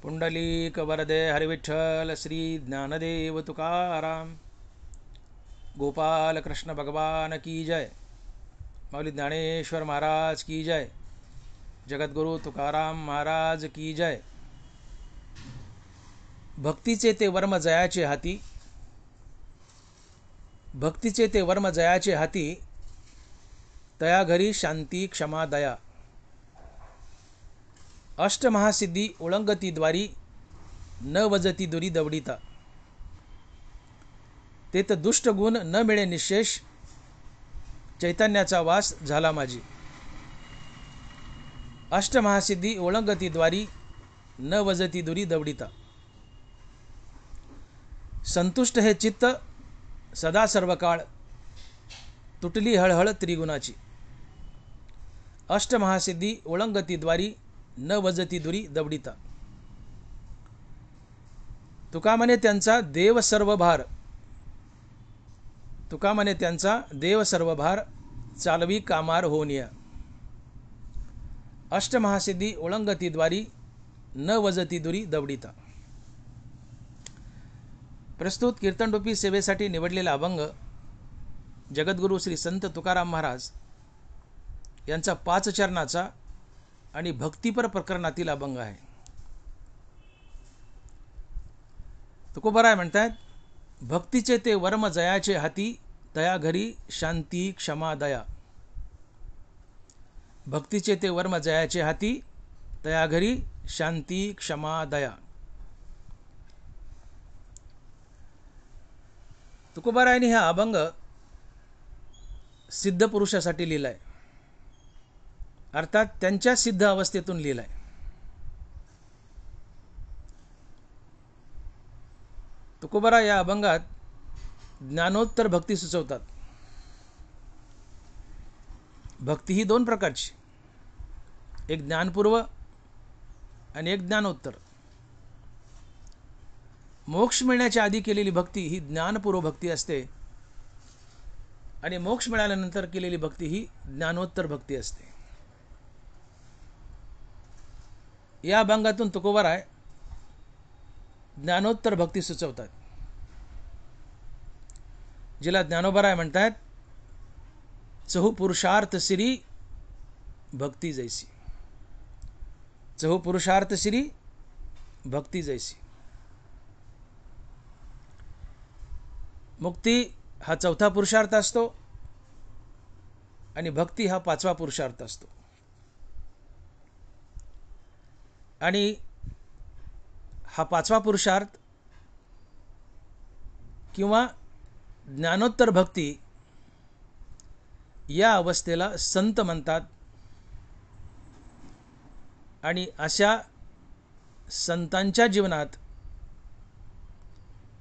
पुंडलीक वरदे हरिविठ्ठल श्री ज्ञानदेव तुकाराम गोपाल कृष्ण भगवान की जय। मौली ज्ञानेश्वर महाराज की जय। जगद्गुरु तुकाराम महाराज की जय। भक्तीचे ते वर्म जयाचे हाती, भक्तीचे ते वर्म जयाचे हाती, तया घरी शांती क्षमा दया। अष्टमहासिद्धी ओळंगती द्वारी, न वजती दुरी दवडिता। तेत दुष्ट गुण न मिळे निशेष, चैतन्याचा वास झाला माझी। अष्टमहासिद्धी ओळंगती द्वारी, न वजती दुरी दवडिता। संतुष्ट हे चित्त सदा सर्व काळ, तुटली हळहळ त्रिगुणाची। अष्टमहासिद्धी ओळंगती द्वारी, न वजती दुरी दवडिता। तुका म्हणे त्यांचा देव सर्व भार, तुका म्हणे त्यांचा देव सर्व भार, चालवी कामार होनिया। अष्टमहासिद्धी ओळंगती द्वारी, न वजती दुरी दवडिता। प्रस्तुत कीर्तनरूपी सेवेसाठी निवडलेला अभंग जगद्गुरु श्री संत तुकाराम महाराज यांचा 5 चरणाचा आणि भक्तिपर प्रकरणातील अभंग आहे। तुकोबाराय म्हणतात, भक्तीचे ते वर्म जयाचे हाती, तया घरी शांती क्षमा दया। भक्तीचे ते वर्म जयाचे हाती, तया घरी शांती क्षमा दया। तुकोबारायांनी हा अभंग सिद्ध पुरुषासाठी लिहिलाय, अर्थात त्यांच्या सिद्ध अवस्थेतून लिहिलाय। तुकोबाराय या अभंगात ज्ञानोत्तर भक्ती सुचवतात। भक्ती ही 2 प्रकारची, एक ज्ञानपूर्व आणि एक ज्ञानोत्तर। मोक्ष मिळण्याच्या आधी केलेली भक्ती ही ज्ञानपूर्व भक्ती असते आणि मोक्ष मिळाल्यानंतर केलेली भक्ती ही ज्ञानोत्तर भक्ती असते। या अभंगातून तुकोबाराय ज्ञानोत्तर भक्ती सुचवतात, जिला ज्ञानोबाराय म्हणतात, चहु पुरुषार्थ सिरी भक्ती जैसी। चहु पुरुषार्थ सिरी भक्ती जैसी। मुक्ती हा 4था पुरुषार्थ असतो आणि भक्ती हा 5वा पुरुषार्थ असतो। आणि हा 5वा पुरुषार्थ किंवा ज्ञानोत्तर भक्ती या अवस्थेला संत म्हणतात आणि अशा संतांच्या जीवनात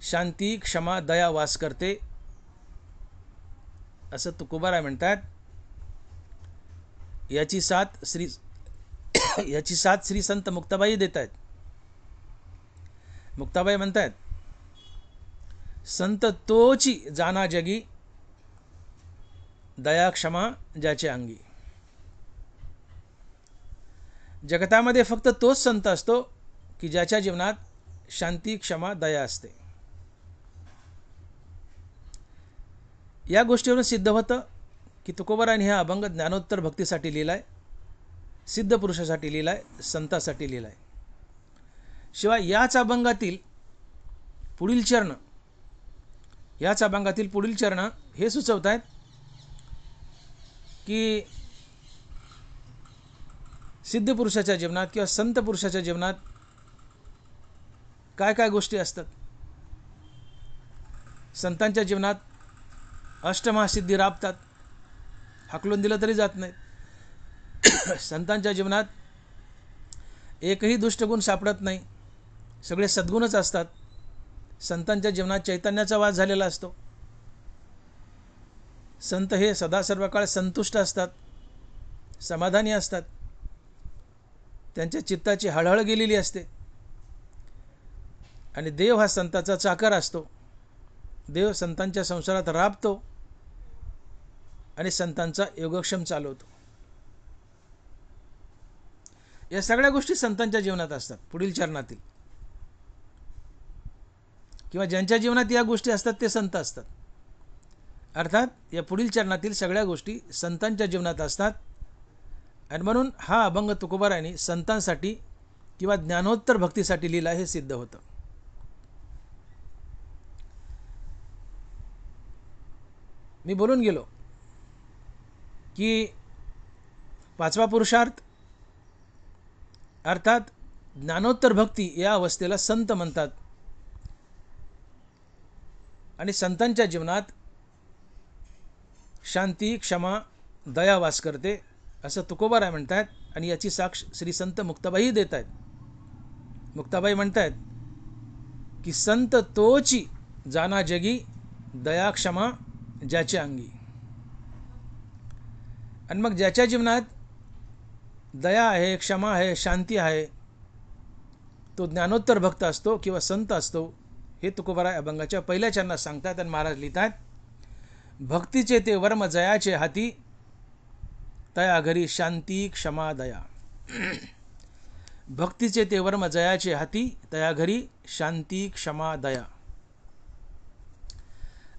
शांती क्षमा दया वास करते, असं तुकोबाराय म्हणतात। याची साथ श्री संत मुक्ताबाई देत आहेत। मुक्ताबाई म्हणतात, संत तोची जाना जगी, दया क्षमा ज्याचे अंगी। जगतामध्ये फक्त तोच संत असतो की ज्याच्या जीवनात शांती क्षमा दया असते। या गोष्टीवरून सिद्ध होतं की तुकोबारायांनी हा अभंग ज्ञानोत्तर भक्तीसाठी लिहिलाय, सिद्ध पुरुषासाठी लिहिलाय, संतासाठी लिहिलाय। शिवाय याच अभंगातील पुढील चरण हे सुचवतात की सिद्ध पुरुषाच्या जीवनात किंवा संत पुरुषाच्या जीवनात काय काय गोष्टी असतात। संतांच्या जीवनात अष्टमहासिद्धी राबतात, हाकलून दिलं तरी जात नाहीत। संतांच्या जीवनात एकही दुष्टगुण सापडत नाही, सगळे सद्गुणच असतात। संतांच्या जीवनात चैतन्याचा वास झालेला असतो। संत हे सदा सर्व काळ संतुष्ट असतात, समाधानी असतात, त्यांच्या चित्ताची हळहळ गेलेली असते। आणि देव हा संताचा चाकर असतो। देव संतांच्या संसारात राबतो आणि संतांचा योगक्षेम चालवतो। या सगळ्या गोष्टी संतांच्या जीवनात असतात पुढील चरणातील। किंवा ज्यांच्या जीवनात या गोष्टी असतात ते संत असतात. अर्थात या पुढील चरणातील सगळ्या गोष्टी संतांच्या जीवनात असतात. आणि म्हणून हा अभंग तुकोबारायांनी संतांसाठी किंवा ज्ञानोत्तर भक्तीसाठी लिहिला हे सिद्ध होतं. मी बोलून गेलो की पाचवा पुरुषार्थ अर्थात ज्ञानोत्तर भक्ती या अवस्थेला संत म्हणतात. आणि संतांच्या जीवनात शांती, क्षमा, दया वास करते असं तुकोबाराय म्हणतात. आणि याची साक्ष श्री संत मुक्ताबाई देत आहेत. मुक्ताबाई म्हणतात की संत तोची जाना जगी, दया क्षमा ज्याच्या अंगी. आणि मग ज्याच्या जीवनात दया आहे, क्षमा आहे, शांती आहे, तो ज्ञानोत्तर भक्त असतो किंवा संत असतो. हे तुकोबाराय अभंगाच्या पहिल्या चरणात सांगतात. आणि महाराज लिहितात, भक्तीचे ते वर्म जयाचे हाती, तया घरी शांती क्षमा दया. भक्तीचे ते वर्म जयाचे हाती, तया घरी शांती क्षमा दया.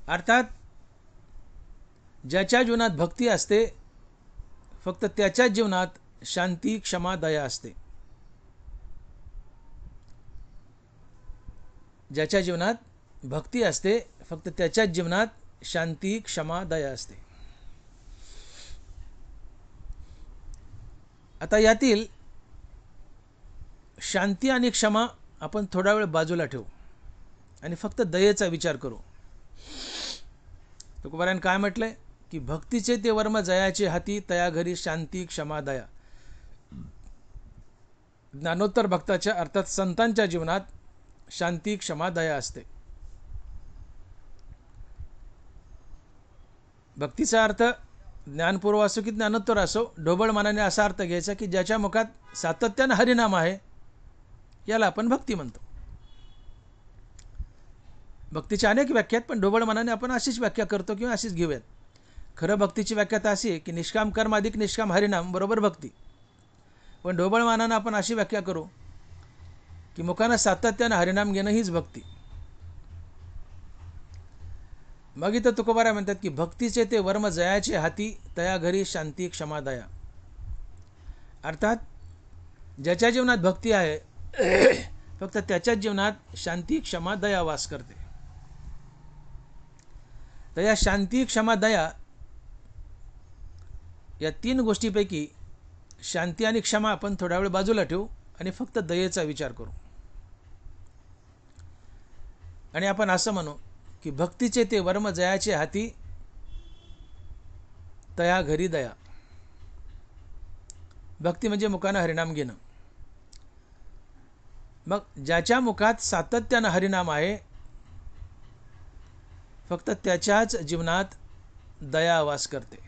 अर्थात ज्याच्या जीवनात भक्ती असते फक्त त्याच्याच जीवनात शांती, क्षमा, दया असते. ज्याच्या जीवनात भक्ती असते फक्त त्याच्याच जीवनात शांती, क्षमा, दया असते. आता यातील शांती आणि क्षमा आपण थोडा वेळ बाजूला ठेवू आणि फक्त दयेचा विचार करू. तुकोबारायांनी काय म्हटलंय की भक्तीचे ते वर्म जयाचे हाती, तया घरी शांती क्षमा दया. ज्ञानोत्तर भक्ताच्या अर्थात संतांच्या जीवनात शांती, क्षमा, दया असते. भक्तीचा अर्थ ज्ञानपूर्व असो की ज्ञानोत्तर असो, ढोबळ मनाने असा अर्थ घ्यायचा की ज्याच्या मुखात सातत्यानं हरिनाम आहे याला आपण भक्ती म्हणतो. भक्तीच्या अनेक व्याख्या आहेत, पण ढोबळ मनाने आपण अशीच व्याख्या करतो किंवा अशीच घेऊयात. खरं भक्तीची व्याख्या तर अशी आहे की निष्काम कर्म अधिक निष्काम हरिनाम बरोबर भक्ती. पण ढोबळ मनानं आपण अशी व्याख्या करू की मुखानं सातत्यानं हरिनाम घेणं हीच भक्ती. मग इथं तुकोबाराय म्हणतात की भक्तीचे ते वर्म जयाचे हाती, तया घरी शांती क्षमा दया. अर्थात ज्याच्या जीवनात भक्ती आहे फक्त त्याच्याच जीवनात शांती, क्षमा, दया वास करते. तर या शांती, क्षमा, दया या तीन गोष्टीपैकी शांती आणि क्षमा आपण थोडा वेळ बाजूला ठेवू आणि फक्त दयेचा विचार करू. आणि आपण असं म्हणू की भक्तीचे ते वर्म जयाचे हाती, तया घरी दया. भक्ती म्हणजे मुखानं हरिनाम घेणं. मग ज्याच्या मुखात सातत्यानं हरिनाम आहे फक्त त्याच्याच जीवनात दया वास करते.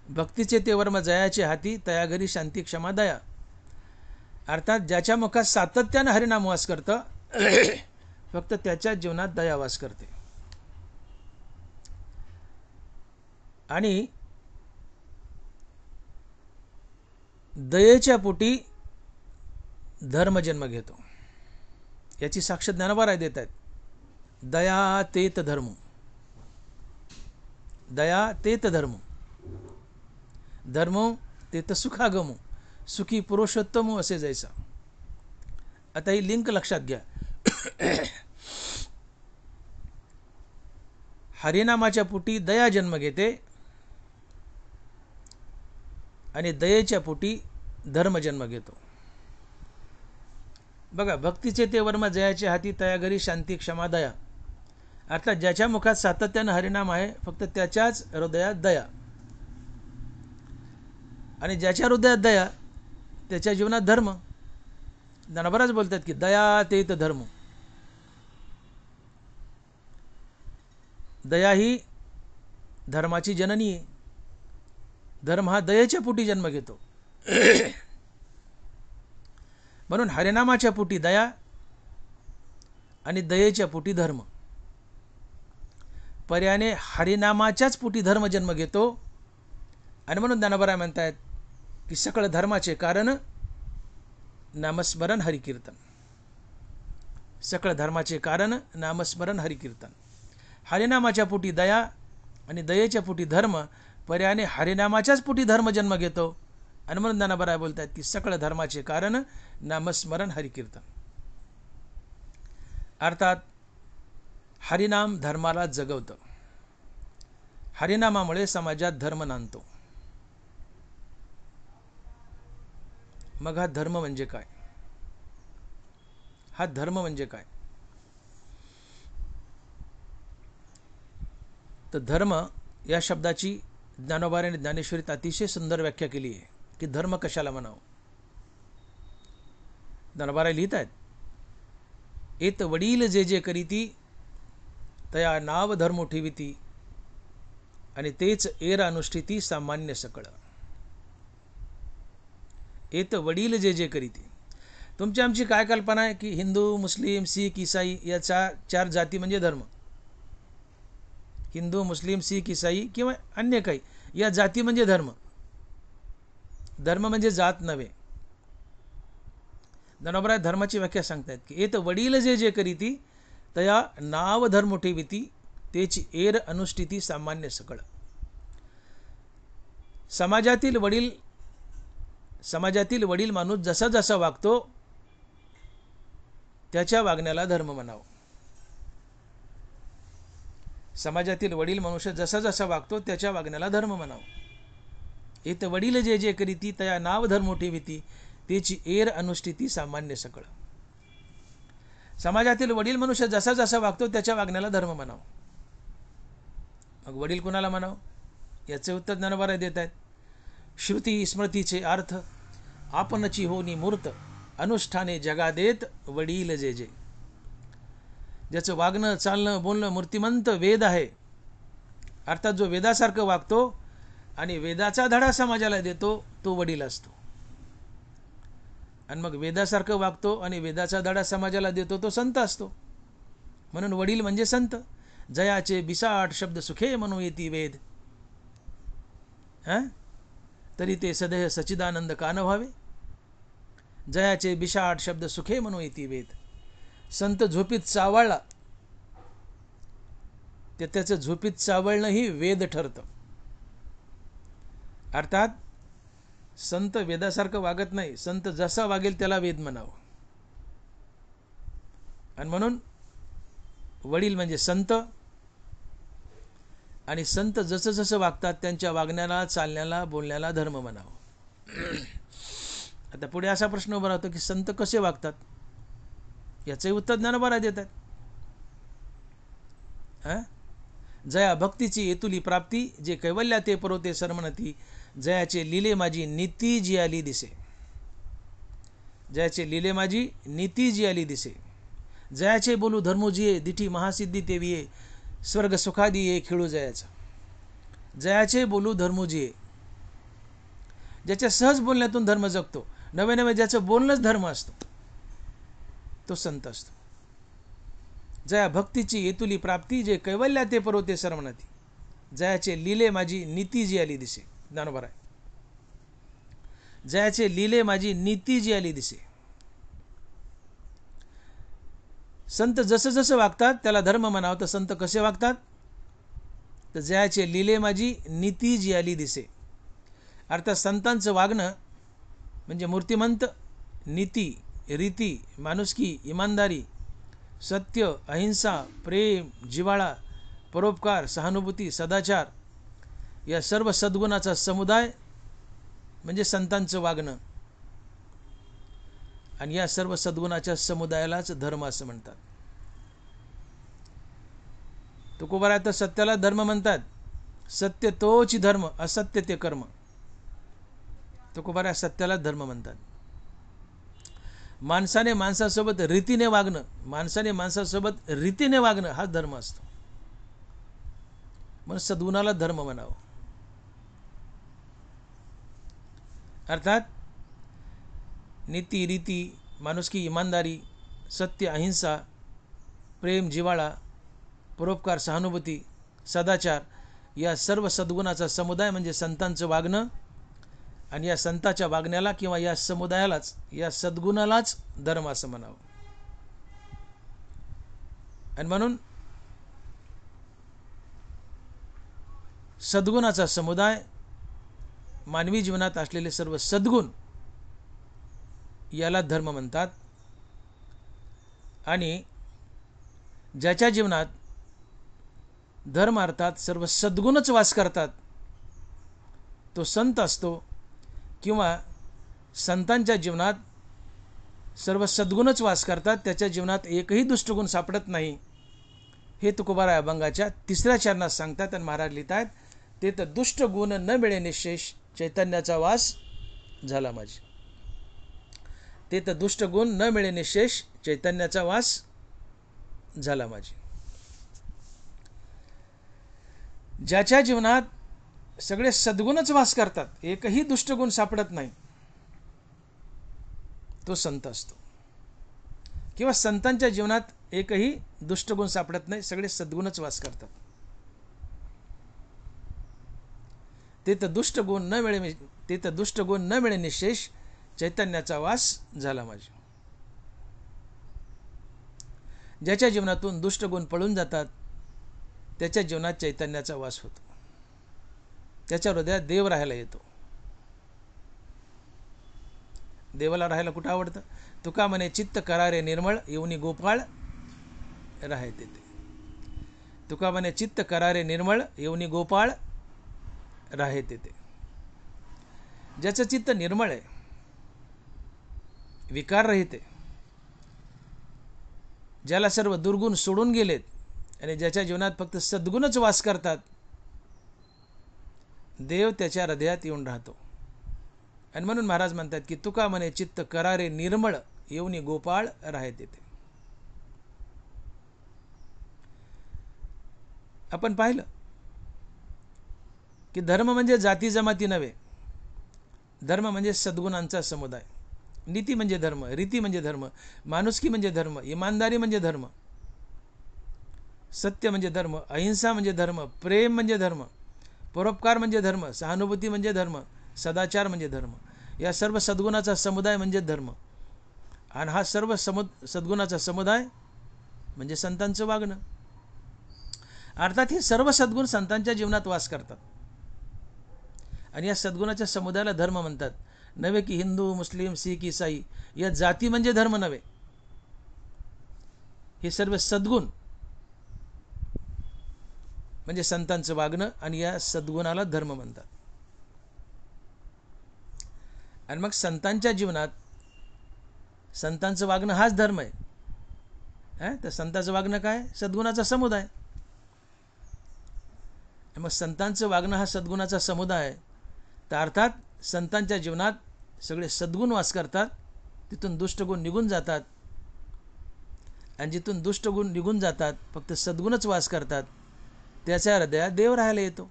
भक्तीचे ते वर्म जयाचे हाती, तया घरी शांती क्षमा दया. अर्थात ज्याच्या मुखात सातत्यानं हरिनाम वास करतं फक्त त्याच्याच जीवनात दया वास करते. आणि दयेच्या पोटी धर्मजन्म घेतो. याची साक्ष ज्ञानोबाराय देत आहेत. दया तेत धर्म, दया तेत धर्म, धर्म तेत सुखागमो, सुखी पुरुषोत्तम असे जैसा. आता ही लिंक लक्षात घ्या. हरिनामाच्या पोटी दया जन्म घेते आणि दयेच्या पोटी धर्म जन्म घेतो. बघा, भक्तीचे ते वर्म जयाचे हाती, तया घरी शांती क्षमा दया. अर्थात ज्याच्या मुखात सातत्यानं हरिनाम आहे फक्त त्याच्याच हृदयात दया. आणि ज्याच्या हृदयात दया त्याच्या जीवनात धर्म. ज्ञानोबाराज बोलतात की दया तेत धर्म. दया ही धर्माची जननी आहे. धर्म हा दयेच्या पोटी जन्म घेतो. म्हणून हरिनामाच्या पोटी दया आणि दयेच्या पोटी धर्म. पर्यायाने हरिनामाच्याच पोटी धर्म जन्म घेतो. आणि म्हणून ज्ञानोबाराय म्हणतात की सकळ धर्माचे कारण नामस्मरण हरिकीर्तन. सकळ धर्माचे कारण नामस्मरण हरिकीर्तन. हरिनामाच्या पोटी दया आणि दयेच्या पोटी धर्म, पर्यायाने हरिनामाच्याच पोटी धर्म जन्म घेतो. आणि म्हणून ज्ञानोबा बोलतात की सकळ धर्माचे कारण नामस्मरण हरिकीर्तन. अर्थात हरिनाम धर्माला जगवतं. हरिनामामुळे समाजात धर्म नांदतो. मग हा धर्म म्हणजे काय? हा धर्म म्हणजे काय? तर धर्म या शब्दाची ज्ञानोबा आणि ज्ञानेश्वरीत अतिशय सुंदर व्याख्या केली आहे की धर्म कशाला म्हणावं. ज्ञानोबा लिहित आहेत, एत वडील जे जे करीती तया नाव धर्म ठेविती आणि तेच एर अनुष्ठिती सामान्य सकळ. एत वडील जे जे करीती. तुमची आमची काय कल्पना आहे की हिंदू, मुस्लिम, शीख, ईसाई या चार जाती म्हणजे धर्म. हिंदू, मुस्लिम, शीख, ईसाई किंवा अन्य काही या जाती म्हणजे धर्म. धर्म म्हणजे जात नव्हे. ज्ञानोबा धर्माची व्याख्या सांगतायत की एत वडील जे जे करीती तया नाव धर्म ठेविती तेची एर अनुष्ठिती सामान्य सकळ. समाजातील वडील माणूस जसा जसा वागतो त्याच्या वागण्याला धर्म म्हणावं. समाजातील वडील मनुष्य जसा जसा वागतो त्याच्या वागण्याला धर्म म्हणावं. एत वडील जे जे करीती तया नाव धर्म ठेविती तेची एर अनुष्ठिती सामान्य सकळ. समाजातील वडील मनुष्य जसा जसा वागतो त्याच्या वागण्याला धर्म म्हणावं. मग वडील कुणाला म्हणावं याचे उत्तर ज्ञानोबा देत आहेत. श्रुती स्मृतीचे अर्थ आपणची होनी मूर्त अनुष्ठाने जगा देत वडील जे जे. ज्याचं वागणं चालणं बोलणं मूर्तिमंत वेद आहे, अर्थात जो वेदासारखं वागतो आणि वेदाचा धडा समाजाला देतो तो वडील असतो. आणि मग वेदासारखं वागतो आणि वेदाचा धडा समाजाला देतो तो संत असतो. म्हणून वडील म्हणजे संत. जयाचे बिसाट शब्द सुखे म्हणू येती वेद, तरी ते सदैव सच्चिदानंद कान व्हावे. जयाचे बिसाट शब्द सुखे म्हणू येती वेद. संत झोपीत चावळला ते त्याचं झोपीत चावळणंही वेद ठरतं. अर्थात संत वेदासारखं वागत नाही, संत जसा वागेल त्याला वेद म्हणावं. आणि म्हणून वडील म्हणजे संत, आणि संत जसं जसं वागतात त्यांच्या वागण्याला चालण्याला बोलण्याला धर्म म्हणावं. आता पुढे असा प्रश्न उभा राहतो की संत कसे वागतात याचे उत्तर ज्ञानोबा देतात. जया भक्तीची येतुली प्राप्ती जे कैवल्या ते परोते सरमणती जयाचे लिले माझी नीती जी आली दिसे. जयाचे लिले माझी नीती जी आली दिसे. जयाचे बोलू धर्मो जिये दिठी महासिद्धी तेविये स्वर्ग सुखादी ये खेळू जयाचा. जयाचे बोलू धर्मो जिये. ज्याच्या सहज बोलण्यातून धर्म जगतो, नवे नवे ज्याचं बोलणंच धर्म असतो तो संत असतो. जया भक्तीची येतुली प्राप्ती जे कैवल्या ते परोते सरमणती जयाचे लिले माझी नीती जी आली दिसे. ज्ञानोबा आहे. जयाचे लिले माझी नीती जी आली दिसे. संत जसं जसं वागतात त्याला धर्म म्हणावं. तर संत कसे वागतात तर जयाचे लिले माझी नीती जी आली दिसे. अर्थात संतांचं वागणं म्हणजे मूर्तिमंत नीती, रीती, माणुसकी, इमानदारी, सत्य, अहिंसा, प्रेम, जिव्हाळा, परोपकार, सहानुभूती, सदाचार या सर्व सद्गुणाचा समुदाय म्हणजे संतांचं वागणं. आणि या सर्व सद्गुणाच्या समुदायालाच धर्म असं म्हणतात. तुकोबा तर सत्याला धर्म म्हणतात. सत्य तोच धर्म, असत्य ते कर्म. तुकोबा सत्याला धर्म म्हणतात. माणसाने माणसासोबत रीतीने वागणं, माणसाने माणसासोबत रीतीने वागणं हा धर्म असतो. म्हणून सद्गुणाला धर्म म्हणावं. अर्थात नीती, रीती, माणुसकी, इमानदारी, सत्य, अहिंसा, प्रेम, जिव्हाळा, परोपकार, सहानुभूती, सदाचार या सर्व सद्गुणाचा समुदाय म्हणजे संतांचं वागणं. आणि या संताच्या वागण्याला किंवा या समुदायालाच, या सद्गुणालाच धर्म असं म्हणावं. आणि म्हणून सद्गुणाचा समुदाय, मानवी जीवनात असलेले सर्व सद्गुण याला धर्म म्हणतात. आणि ज्याच्या जीवनात धर्म अर्थात सर्व सद्गुणच वास करतात तो संत असतो, किंवा संतांच्या जीवनात सर्व सद्गुणच वास करतात, त्याच्या जीवनात एकही दुष्टगुण सापडत नाही. हे तुकोबाराय अभंगाच्या 3ऱ्या चरणात सांगतात. आणि महाराज लिहितात, ते तर दुष्ट गुण न मिळे निशेष चैतन्याचा वास झाला माझी. ते तर दुष्ट गुण न मिळे निशेष चैतन्याचा वास झाला माझी. ज्याच्या जीवनात सगळे सद्गुणच वास करतात, एकही दुष्टगुण सापडत नाही, तो संत असतो. किंवा संतांच्या जीवनात एकही दुष्टगुण सापडत नाही, सगळे सद्गुणच वास करतात. ते तर दुष्ट गुण न मिळे निशेष चैतन्याचा वास झाला माझी. ज्याच्या जीवनातून दुष्टगुण पळून जातात त्याच्या जीवनात चैतन्याचा वास होतो, त्याच्या हृदयात देव राहायला येतो. देवाला राहायला कुठं आवडतं? तुका म्हणे चित्त करारे निर्मळ येऊनी गोपाळ राहे तेथे. तुका म्हणे चित्त करारे निर्मळ येऊनी गोपाळ राहे तेथे. ज्याचं चित्त निर्मळ आहे, विकाररहित आहे, ज्याला सर्व दुर्गुण सोडून गेलेत आणि ज्याच्या जीवनात फक्त सद्गुणच वास करतात, देव त्याच्या हृदयात येऊन राहतो. आणि म्हणून महाराज म्हणतात की तुका म्हणे चित्त करारे निर्मळ येऊनी गोपाळ राहे तेथे. आपण पाहिलं की धर्म म्हणजे जाती जमाती नव्हे, धर्म म्हणजे सद्गुणांचा समुदाय. नीती म्हणजे धर्म, रीती म्हणजे धर्म, माणुसकी म्हणजे धर्म, इमानदारी म्हणजे धर्म, सत्य म्हणजे धर्म, अहिंसा म्हणजे धर्म, प्रेम म्हणजे धर्म, परोपकार म्हणजे धर्म, सहानुभूती म्हणजे धर्म, सदाचार म्हणजे धर्म. या सर्व सद्गुणाचा समुदाय म्हणजे धर्म. आणि हा सर्व सद्गुणाचा समुदाय म्हणजे संतांचं वागणं. अर्थात हे सर्व सद्गुण संतांच्या जीवनात वास करतात. आणि या सद्गुणाच्या समुदायाला धर्म म्हणतात. नव्हे की हिंदू, मुस्लिम, शीख, ईसाई या जाती म्हणजे धर्म नव्हे. हे सर्व सद्गुण म्हणजे संतांचं वागणं, आणि या सद्गुणाला धर्म म्हणतात. आणि मग संतांच्या जीवनात संतांचं वागणं हाच धर्म आहे. तर संतांचं वागणं काय? सद्गुणाचा समुदाय. मग संतांचं वागणं हा सद्गुणाचा समुदाय, तर अर्थात संतांच्या जीवनात सगळे सद्गुण वास करतात, तिथून दुष्टगुण निघून जातात. आणि जिथून दुष्टगुण निघून जातात, फक्त सद्गुणच वास करतात, त्याच्या हृदयात देव राहायला येतो.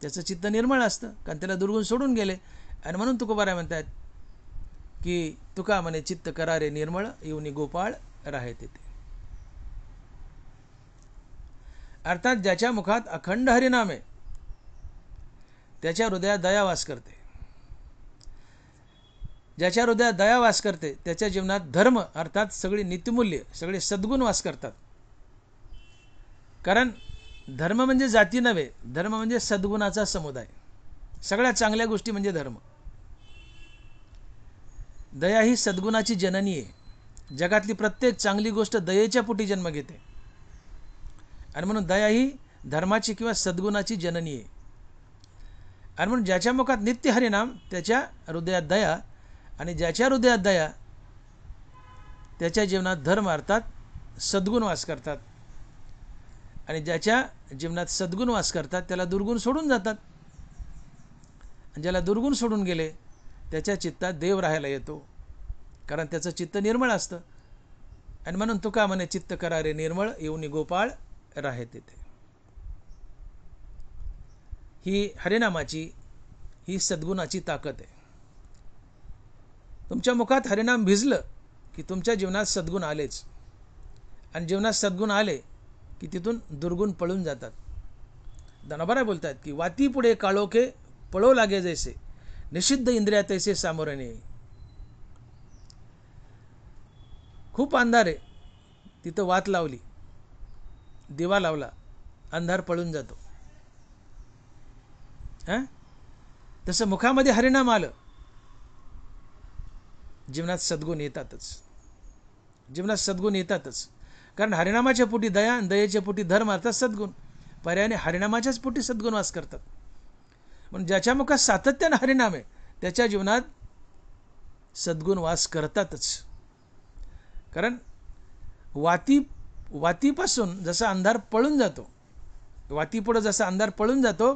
त्याचं चित्त निर्मळ असतं, कारण त्याला दुर्गुण सोडून गेले. आणि म्हणून तुकोबाराय म्हणतात की तुका म्हणे चित्त करारे निर्मळ येऊनी गोपाळ राहे तेथे. अर्थात ज्याच्या मुखात अखंड हरिनाम आहे त्याच्या हृदयात दया वास करते. ज्याच्या हृदयात दया वास करते त्याच्या जीवनात धर्म अर्थात सगळी नीतिमूल्य, सगळे सद्गुण वास करतात. कारण धर्म म्हणजे जाती नव्हे, धर्म म्हणजे सद्गुणाचा समुदाय. सगळ्या चांगल्या गोष्टी म्हणजे धर्म. दया ही सद्गुणाची जननी आहे. जगातली प्रत्येक चांगली गोष्ट दयेच्या पोटी जन्म घेते. आणि म्हणून दया ही धर्माची किंवा सद्गुणाची जननी आहे. आणि म्हणून ज्याच्या मुखात नित्य हरिनाम त्याच्या हृदयात दया, आणि ज्याच्या हृदयात दया त्याच्या जीवनात धर्म अर्थात सद्गुण वास करतात. आणि ज्याच्या जीवनात सद्गुण वास करतात त्याला दुर्गुण सोडून जातात. आणि ज्याला दुर्गुण सोडून गेले त्याच्या चित्तात देव राहायला येतो, कारण त्याचं चित्त निर्मळ असतं. आणि म्हणून तुका म्हणे चित्त करारे निर्मळ येऊनी गोपाळ राहे तेथे. ही हरिनामाची, ही सद्गुणाची ताकद आहे. तुमच्या मुखात हरिनाम भिजलं की तुमच्या जीवनात सद्गुण आलेच. आणि जीवनात सद्गुण आले की तिथून दुर्गुण पळून जातात. दानोबाराय बोलतात की वाती पुढे काळोखे पळो लागे जैसे, निषिद्ध इंद्रिया तैसे सामोरणे. खूप अंधार आहे, तिथं वात लावली, दिवा लावला, अंधार पळून जातो. हां, तसं मुखामध्ये हरिनाम आलं, जीवनात सद्गुण येतातच. जीवनात सद्गुण येतातच. कारण हरिनामाच्या पोटी दया आणि दयेच्या पोटी धर्म अर्थात सद्गुण. पर्यायाने हरिनामाच्याच पोटी सद्गुण वास करतात. म्हणून ज्याच्या मुखात सातत्यानं हरिनाम आहे त्याच्या जीवनात सद्गुण वास करतातच. कारण वातीपासून जसा अंधार पळून जातो, वातीपुढं जसा अंधार पळून जातो,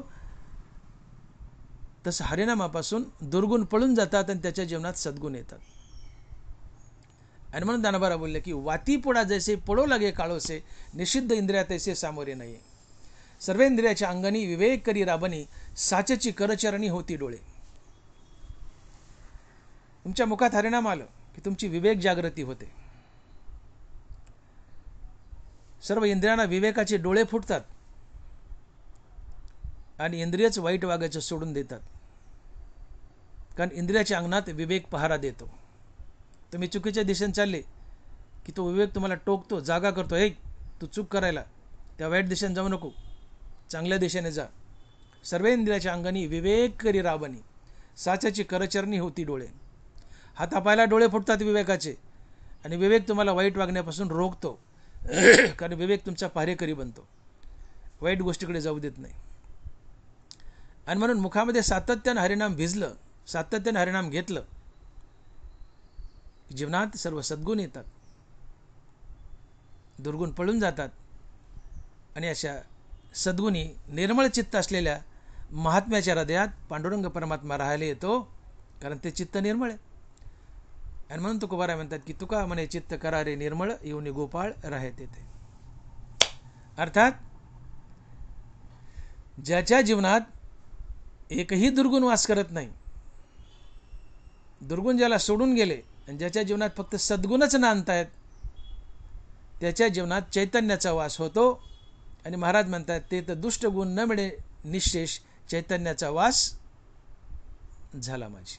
तसं हरिनामापासून दुर्गुण पळून जातात आणि त्याच्या जीवनात सद्गुण येतात. आणि म्हणून ज्ञानोबा बोलले की वातीपुढा जैसे पडो लगे काळोसे, निषिद्ध इंद्रिया तैसे सामोरे नाही. सर्वेंद्रियाच्या अंगणी विवेक करी राबणी, साचेची करचरणी होती डोळे. तुमच्या मुखात हरिनाम आलं की तुमची विवेक जागृती होते. सर्व इंद्रियांना विवेकाचे डोळे फुटतात आणि इंद्रियच वाईट वागायचं सोडून देतात. कारण इंद्रियाच्या अंगणात विवेक पहारा देतो. तुम्ही चुकीच्या दिशेने चालले की तो विवेक तुम्हाला टोकतो, जागा करतो, हे तू चूक करायला, त्या वाईट दिशेने जाऊ नको, चांगल्या दिशेने जा. सर्व इंद्रियाच्या अंगणी विवेक करी राबणी, साच्याची करचरणी होती डोळे. हातापायला डोळे फुटतात विवेकाचे आणि विवेक तुम्हाला वाईट वागण्यापासून रोखतो. कारण विवेक तुमचा पहारेकरी बनतो, वाईट गोष्टीकडे जाऊ देत नाही. आणि म्हणून मुखामध्ये सातत्यानं हरिनाम भिजलं, सातत्यानं हरिनाम घेतलं, जीवनात सर्व सद्गुण येतात, दुर्गुण पळून जातात. आणि अशा सद्गुणी निर्मळ चित्त असलेल्या महात्म्याच्या हृदयात पांडुरंग परमात्मा राहायला येतो, कारण ते चित्त निर्मळ आहे. आणि म्हणून तुकोबाराय म्हणतात की तुका म्हणे चित्त करा रे निर्मळ, येऊन गोपाळ राहत येते. अर्थात ज्याच्या जीवनात एकही दुर्गुण वास करत नाही, दुर्गुण ज्याला सोडून गेले आणि ज्याच्या जीवनात फक्त सद्गुणच नांदतायत, त्याच्या जीवनात चैतन्याचा वास होतो. आणि महाराज म्हणतात ते तर दुष्ट गुण न मिळे निशेष, चैतन्याचा वास झाला माझी,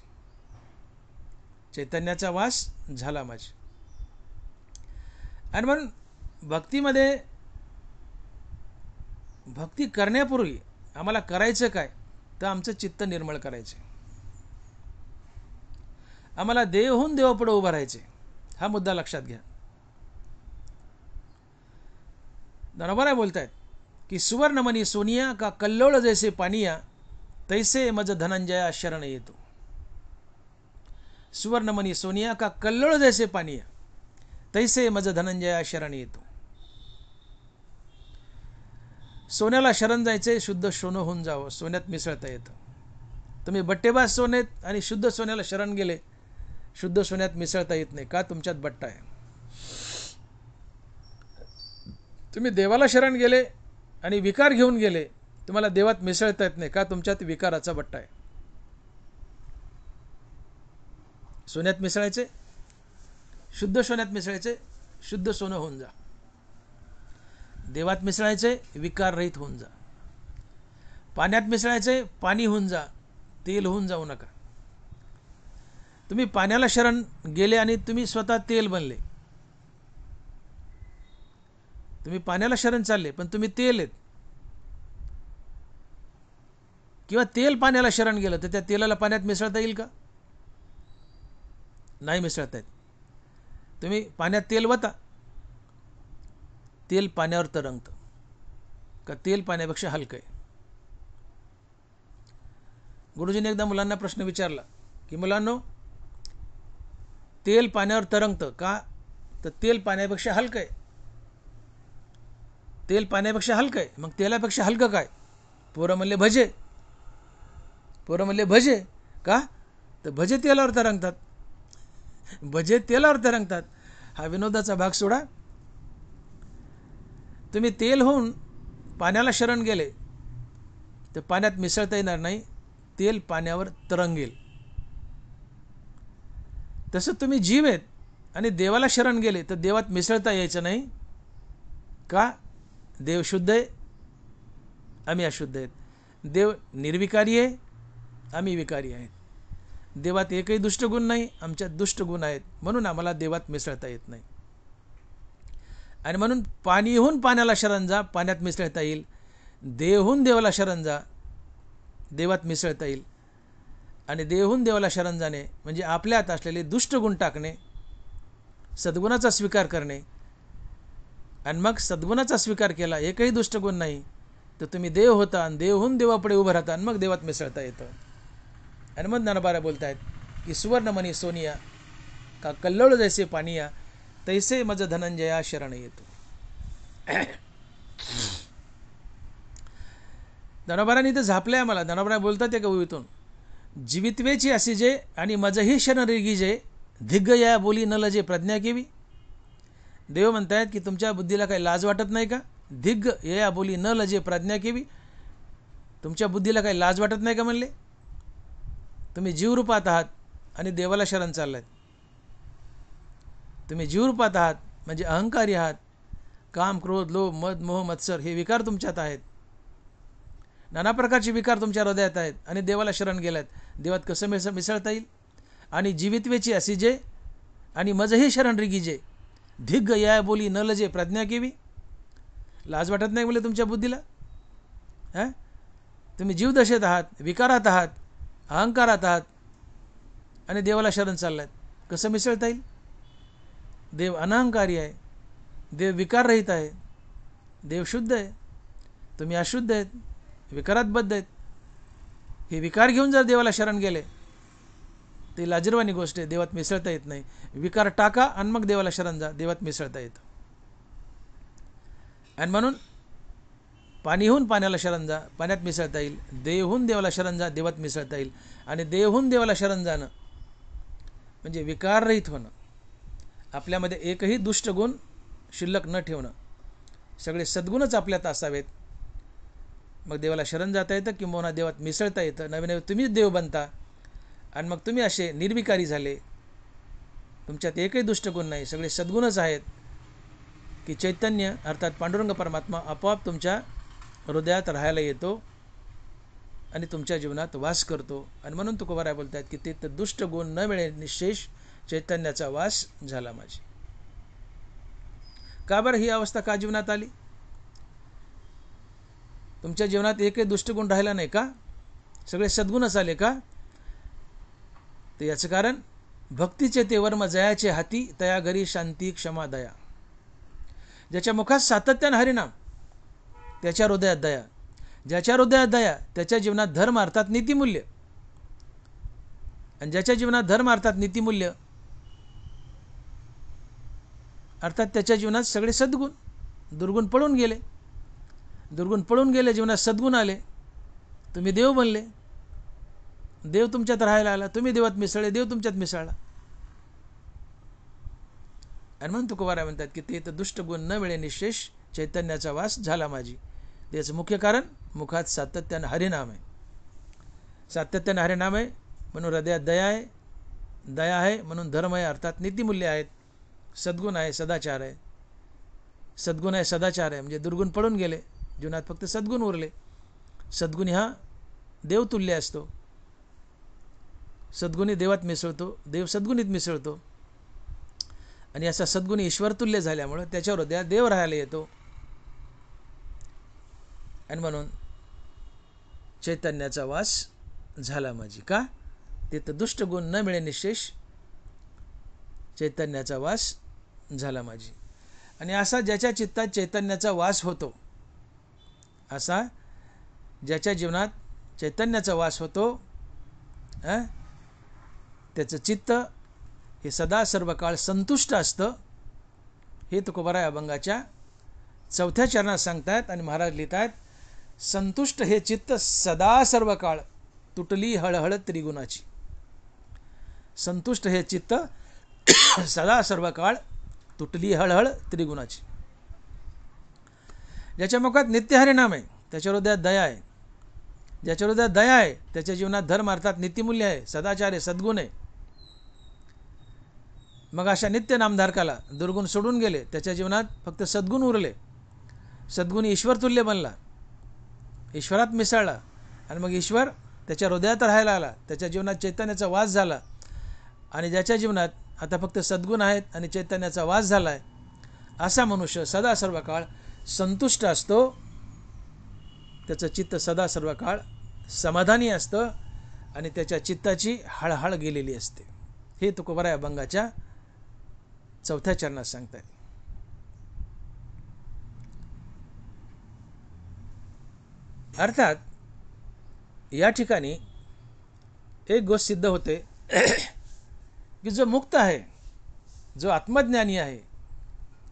चैतन्याचा वास झाला माझी. आणि म्हणून भक्तीमध्ये, भक्ती करण्यापूर्वी आम्हाला करायचं काय, तर आमचं चित्त निर्मळ करायचे, आम्हाला देवहून देवापुढे उभं राहायचे. हा मुद्दा लक्षात घ्या. नरबराय बोलतायत की सुवर्णमणी सोनिया का कल्लोळ जैसे पानिया, तैसे मज धनंजया शरण येतो. सुवर्णमणी सोनिया का कल्लोळ जैसे पानिया, तैसे मज धनंजया शरण येतो. सोन्याला शरण जायचे, शुद्ध सोनं होऊन जावं, सोन्यात मिसळता येतं. तुम्ही बट्टेबाज सोन्यात आणि शुद्ध सोन्याला शरण गेले, शुद्ध सोन्यात मिसळता येत नाही. का? तुमच्यात बट्टा आहे. तुम्ही देवाला शरण गेले आणि विकार घेऊन गेले, तुम्हाला देवात मिसळता येत नाही. का? तुमच्यात विकाराचा बट्टा आहे. सोन्यात मिसळायचे, शुद्ध सोन्यात मिसळायचे, शुद्ध सोनं होऊन जा. देवात मिसळायचे, विकार रहित होऊन जा. पाण्यात मिसळायचे, पाणी होऊन जा, तेल होऊन जाऊ नका. तुम्ही पाण्याला शरण गेले आणि तुम्ही स्वतः तेल बनले. तुम्ही पाण्याला शरण चालले पण तुम्ही तेल आहेत. किंवा तेल पाण्याला शरण गेलं तर त्या तेलाला पाण्यात मिसळता येईल का? नाही मिसळता येत. तुम्ही पाण्यात तेल वता, तेल पाण्यावर तरंगतं. का तेल पाण्यापेक्षा हलकं आहे. गुरुजीने एकदा मुलांना प्रश्न विचारला की मुलांनो, तेल पाण्यावर तरंगतं का? तर तेल पाण्यापेक्षा हलकं आहे. तेल पाण्यापेक्षा हलकं आहे, मग तेलापेक्षा हलकं काय? पोरं म्हणले भजे. पोरं म्हणले भजे का? तर भजे तेलावर तरंगतात. भजे तेलावर तरंगतात. हा विनोदाचा भाग सोडा. तुम्ही तेल होऊन पाण्याला शरण गेले तर पाण्यात मिसळता येणार नाही, तेल पाण्यावर तरंगेल. तसं तुम्ही जीव आहेत आणि देवाला शरण गेले तर देवात मिसळता यायचं नाही. का? देव शुद्ध आहे, आम्ही अशुद्ध आहेत. देव निर्विकारी आहे, आम्ही विकारी आहेत. देवात एकही दुष्ट गुण नाही, आमच्यात दुष्ट गुण आहेत, म्हणून आम्हाला देवात मिसळता येत नाही. आणि म्हणून पाणीहून पाण्याला शरण जा, पाण्यात मिसळता येईल. देवहून देवाला शरण जा, देवात मिसळता येईल. आणि देवहून देवाला शरण जाणे म्हणजे आपल्यात असलेले दुष्ट गुण टाकणे, सद्गुणाचा स्वीकार करणे. आणि मग सद्गुणाचा स्वीकार केला, एकही दुष्ट गुण नाही, तर तुम्ही देव होता आणि देवहून देवापुढे उभं राहता आणि मग देवात मिसळता येतं. आणि मग ज्ञानोबा बोलत आहेत की सुवर्णमणी सोनिया का कल्लोळ जैसे पानिया, तैसे मज धनंजया शरण येतो. ज्ञानोबारांनी इथं झापलंय आम्हाला. ज्ञानोबा बोलतात एका ओळीतून, जीवितवेची असी जे आणि मजही शरण रेगी जे, धिग्ग या बोली न लजे प्रज्ञा केवी. देव म्हणतायत की तुमच्या बुद्धीला काही लाज वाटत नाही का? धिग्ग या बोली न लजे प्रज्ञा केवी. तुमच्या बुद्धीला काही लाज वाटत नाही का म्हणले? तुम्ही जीवरूपात आहात आणि देवाला शरण चाललात. तुम्ही जीवरूपात आहात म्हणजे अहंकारी आहात. काम, क्रोध, लोभ, मद, मोह, मत्सर हे विकार तुमच्यात आहेत. नाना प्रकारचे विकार तुमच्या हृदयात आहेत आणि देवाला शरण गेल्यात. देवात कसं मिसळता येईल? आणि जीवितवेची असी जे आणि मजही शरण रिगीजे, धिग्ग या बोली न लजे प्रज्ञा केवी. लाज वाटत नाही म्हणजे तुमच्या बुद्धीला? हां, तुम्ही जीवदशेत आहात, विकारात आहात, अहंकारात आहात आणि देवाला शरण चाललात. कसं मिसळता येईल? देव अनहंकारी आहे, देव विकाररहित आहे, देव शुद्ध आहे, तुम्ही अशुद्ध आहेत, विकारात बद्ध आहेत. हे विकार घेऊन जर देवाला शरण गेले ते लाजिरवाणी गोष्ट आहे. देवात मिसळता येत नाही. विकार टाका आणि मग देवाला शरण जा, देवात मिसळता येतं. आणि म्हणून पाणीहून पाण्याला शरण जा, पाण्यात मिसळता येईल. देवहून देवाला शरण जा, देवात मिसळता येईल. आणि देवहून देवाला शरण जाणं म्हणजे विकाररहित होणं, आपल्यामध्ये एकही दुष्ट गुण शिल्लक न ठेवणं, सगळे सद्गुणच आपल्यात असावेत. मग देवाला शरण जाता येतं किंवा देवात मिसळता येतं. नवे नवे तुम्हीच देव बनता आणि मग तुम्ही असे निर्विकारी झाले. तुमच्यात एकही दुष्ट गुण नाही, सगळे सद्गुणच आहेत की चैतन्य अर्थात पांडुरंग परमात्मा आपोआप तुमच्या हृदयात राहायला येतो आणि तुमच्या जीवनात वास करतो. आणि म्हणून तुकोबाराय बोलतात की ते दुष्ट गुण न मिळे निशेष चैतन्याचा वास झाला माझी. का बरं ही अवस्था का जीवनात आली? तुमच्या जीवनात एकही दुष्टगुण राहिला नाही का? सगळे सद्गुणच आले का? तर याचं कारण भक्तीचे ते वर्म जयाचे हाती, तया घरी शांती क्षमा दया. ज्याच्या मुखात सातत्यानं हरिनाम त्याच्या हृदयात दया, ज्याच्या हृदयात दया त्याच्या जीवनात धर्म अर्थात नीतिमूल्य, आणि ज्याच्या जीवनात धर्म अर्थात नीतिमूल्य अर्थात त्याच्या जीवनात सगळे सद्गुण. दुर्गुण पळून गेले, दुर्गुण पळून गेले, जीवनात सद्गुण आले, तुम्ही देव बनले, देव तुमच्यात राहायला आला, तुम्ही देवात मिसळले, देव तुमच्यात मिसळला. आणि म्हणून तुकोबाराय म्हणतात की ते तर दुष्ट गुण न मिळे निशेष चैतन्याचा वास झाला माझी. त्याचं मुख्य कारण मुखात सातत्यानं हरिनाम आहे. सातत्यानं हरिनाम आहे म्हणून हृदयात दया आहे, दया आहे म्हणून धर्म आहे अर्थात नीतिमूल्य आहेत, सद्गुण आहे, सदाचार आहे. सद्गुण आहे, सदाचार आहे म्हणजे दुर्गुण पळून गेले, जीवनात फक्त सद्गुण उरले. सद्गुणी हा देवतुल्य असतो, सद्गुणी देवात मिसळतो, देव सद्गुणीत मिसळतो. आणि असा सद्गुणी ईश्वरतुल्य झाल्यामुळं त्याच्या हृदयात देव राहायला येतो. आणि म्हणून चैतन्याचा वास झाला माझी. का? ते तर दुष्ट गुण न मिळे निशेष चैतन्याचा वास झाला माझी. आणि असा ज्याच्या चित्तात चैतन्याचा वास होतो, असा ज्याच्या जीवनात चैतन्याचा वास होतो, त्याचं चित्त हे सदा सर्व काळ संतुष्ट असतं. हे तुकोबाराय अभंगाच्या 4थ्या चरणात सांगतात. आणि महाराज लिहितात, संतुष्ट हे चित्त सदा सर्व काळ, तुटली हळहळ त्रिगुणाची. संतुष्ट हे चित्त सदा सर्व काळ, तुटली हळहळ त्रिगुणाची. ज्याच्या मुखात नित्य हरिनाम आहे त्याच्या हृदयात दया आहे, ज्याच्या हृदयात दया आहे त्याच्या जीवनात धर्म अर्थात नीतिमूल्य आहे, सदाचार आहे, सद्गुण आहे. मग अशा नित्य नामधारकाला दुर्गुण सोडून गेले, त्याच्या जीवनात फक्त सद्गुण उरले. सद्गुणी ईश्वरतुल्य बनला, ईश्वरात मिसळला आणि मग ईश्वर त्याच्या हृदयात राहायला आला, त्याच्या जीवनात चैतन्याचा वास झाला. आणि ज्याच्या जीवनात आता फक्त सद्गुण आहेत आणि चैतन्याचा वास झाला आहे, असा मनुष्य सदा सर्व काळ संतुष्ट असतो, त्याचं चित्त सदा सर्व काळ समाधानी असतं आणि त्याच्या चित्ताची हळहळ गेलेली असते. हे तुकोबाराय अभंगाच्या 4थ्या चरणात सांगतायत. अर्थात या ठिकाणी एक गोष्ट सिद्ध होते की जो मुक्त आहे, जो आत्मज्ञानी आहे,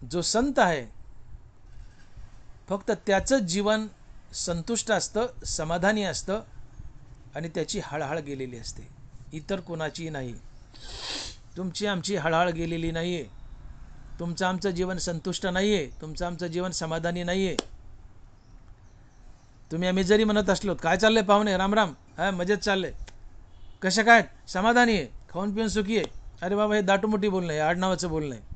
जो संत आहे, फक्त त्याचंच जीवन संतुष्ट असतं, समाधानी असतं आणि त्याची हळहळ गेलेली असते, इतर कोणाची नाही. तुमची आमची हळहळ गेलेली नाही आहे, तुमचं आमचं जीवन संतुष्ट नाही आहे, तुमचं आमचं जीवन समाधानी नाही आहे. तुम्ही आम्ही जरी म्हणत असलो काय चाललंय पाहुणे, राम राम, हा मजेत चाललंय, कशा काय, समाधानी आहे, खाऊन पिऊन सुखी आहे, अरे बाबा हे दाटूमुटी बोलणं आहे, आडनावाचं बोलणं आहे.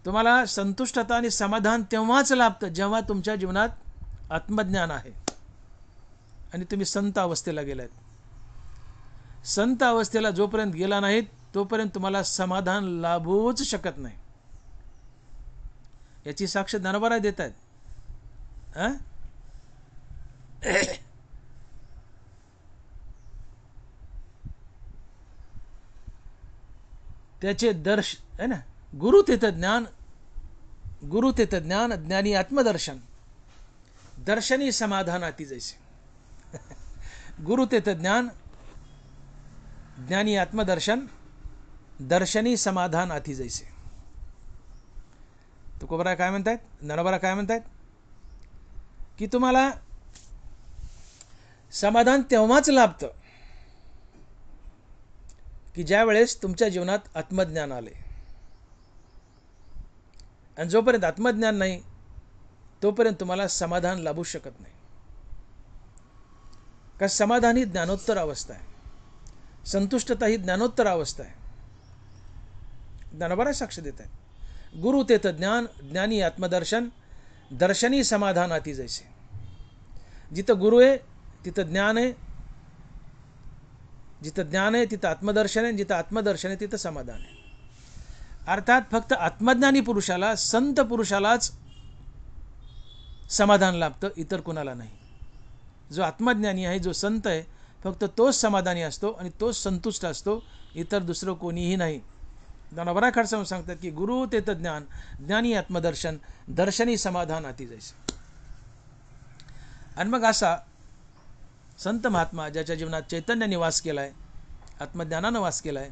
तुम्हाला संतुष्टता आणि समाधान तेव्हाच लाभतं जेव्हा तुमच्या जीवनात आत्मज्ञान आहे आणि तुम्ही संत अवस्थेला गेलात. संत अवस्थेला जोपर्यंत गेला नाहीत तोपर्यंत तुम्हाला समाधान लाभूच शकत नाही. याची साक्ष ज्ञानोबा देत आहेत. त्याचे दर्श है ना, गुरु तेथ ज्ञान, गुरु तेथ ज्ञान, ज्ञानी आत्मदर्शन, दर्शनी समाधानाती जैसे. गुरु तेथ ज्ञान, ज्ञानी आत्मदर्शन, दर्शनी समाधान आती जैसे. तुकोबाराय काय म्हणतायत, ज्ञानोबा काय म्हणतायत की तुम्हाला समाधान तेव्हाच लाभतं की ज्या वेळेस तुमच्या जीवनात आत्मज्ञान आले. आणि जोपर्यंत आत्मज्ञान नाही तोपर्यंत तुम्हाला समाधान लाभू शकत नाही. का समाधान ही ज्ञानोत्तर अवस्था आहे, संतुष्टता ही ज्ञानोत्तर अवस्था आहे. ज्ञानोबा साक्ष देत आहेत. गुरु तेथ ज्ञान, ज्ञानी आत्मदर्शन, दर्शनी समाधानाती जैसे. जिथं गुरु आहे तिथं ज्ञान आहे, जिथं ज्ञान आहे तिथं आत्मदर्शन आहे, जिथं आत्मदर्शन आहे तिथं समाधान आहे. अर्थात फक्त आत्मज्ञानी पुरुषाला, संत पुरुषालाच समाधान लाभतं, इतर कुणाला नाही. जो आत्मज्ञानी आहे, जो संत आहे, फक्त तोच समाधानी असतो आणि तोच संतुष्ट असतो, इतर दुसरं कोणीही नाही. ज्ञानोबा खडसे सांगतात की गुरु तेथ ज्ञान, ज्ञानी आत्मदर्शन, दर्शनी समाधान अति जैसे. आणि मग असा संत महात्मा ज्याच्या जीवनात चैतन्याने वास केलाय, आत्मज्ञानानं वास केलाय,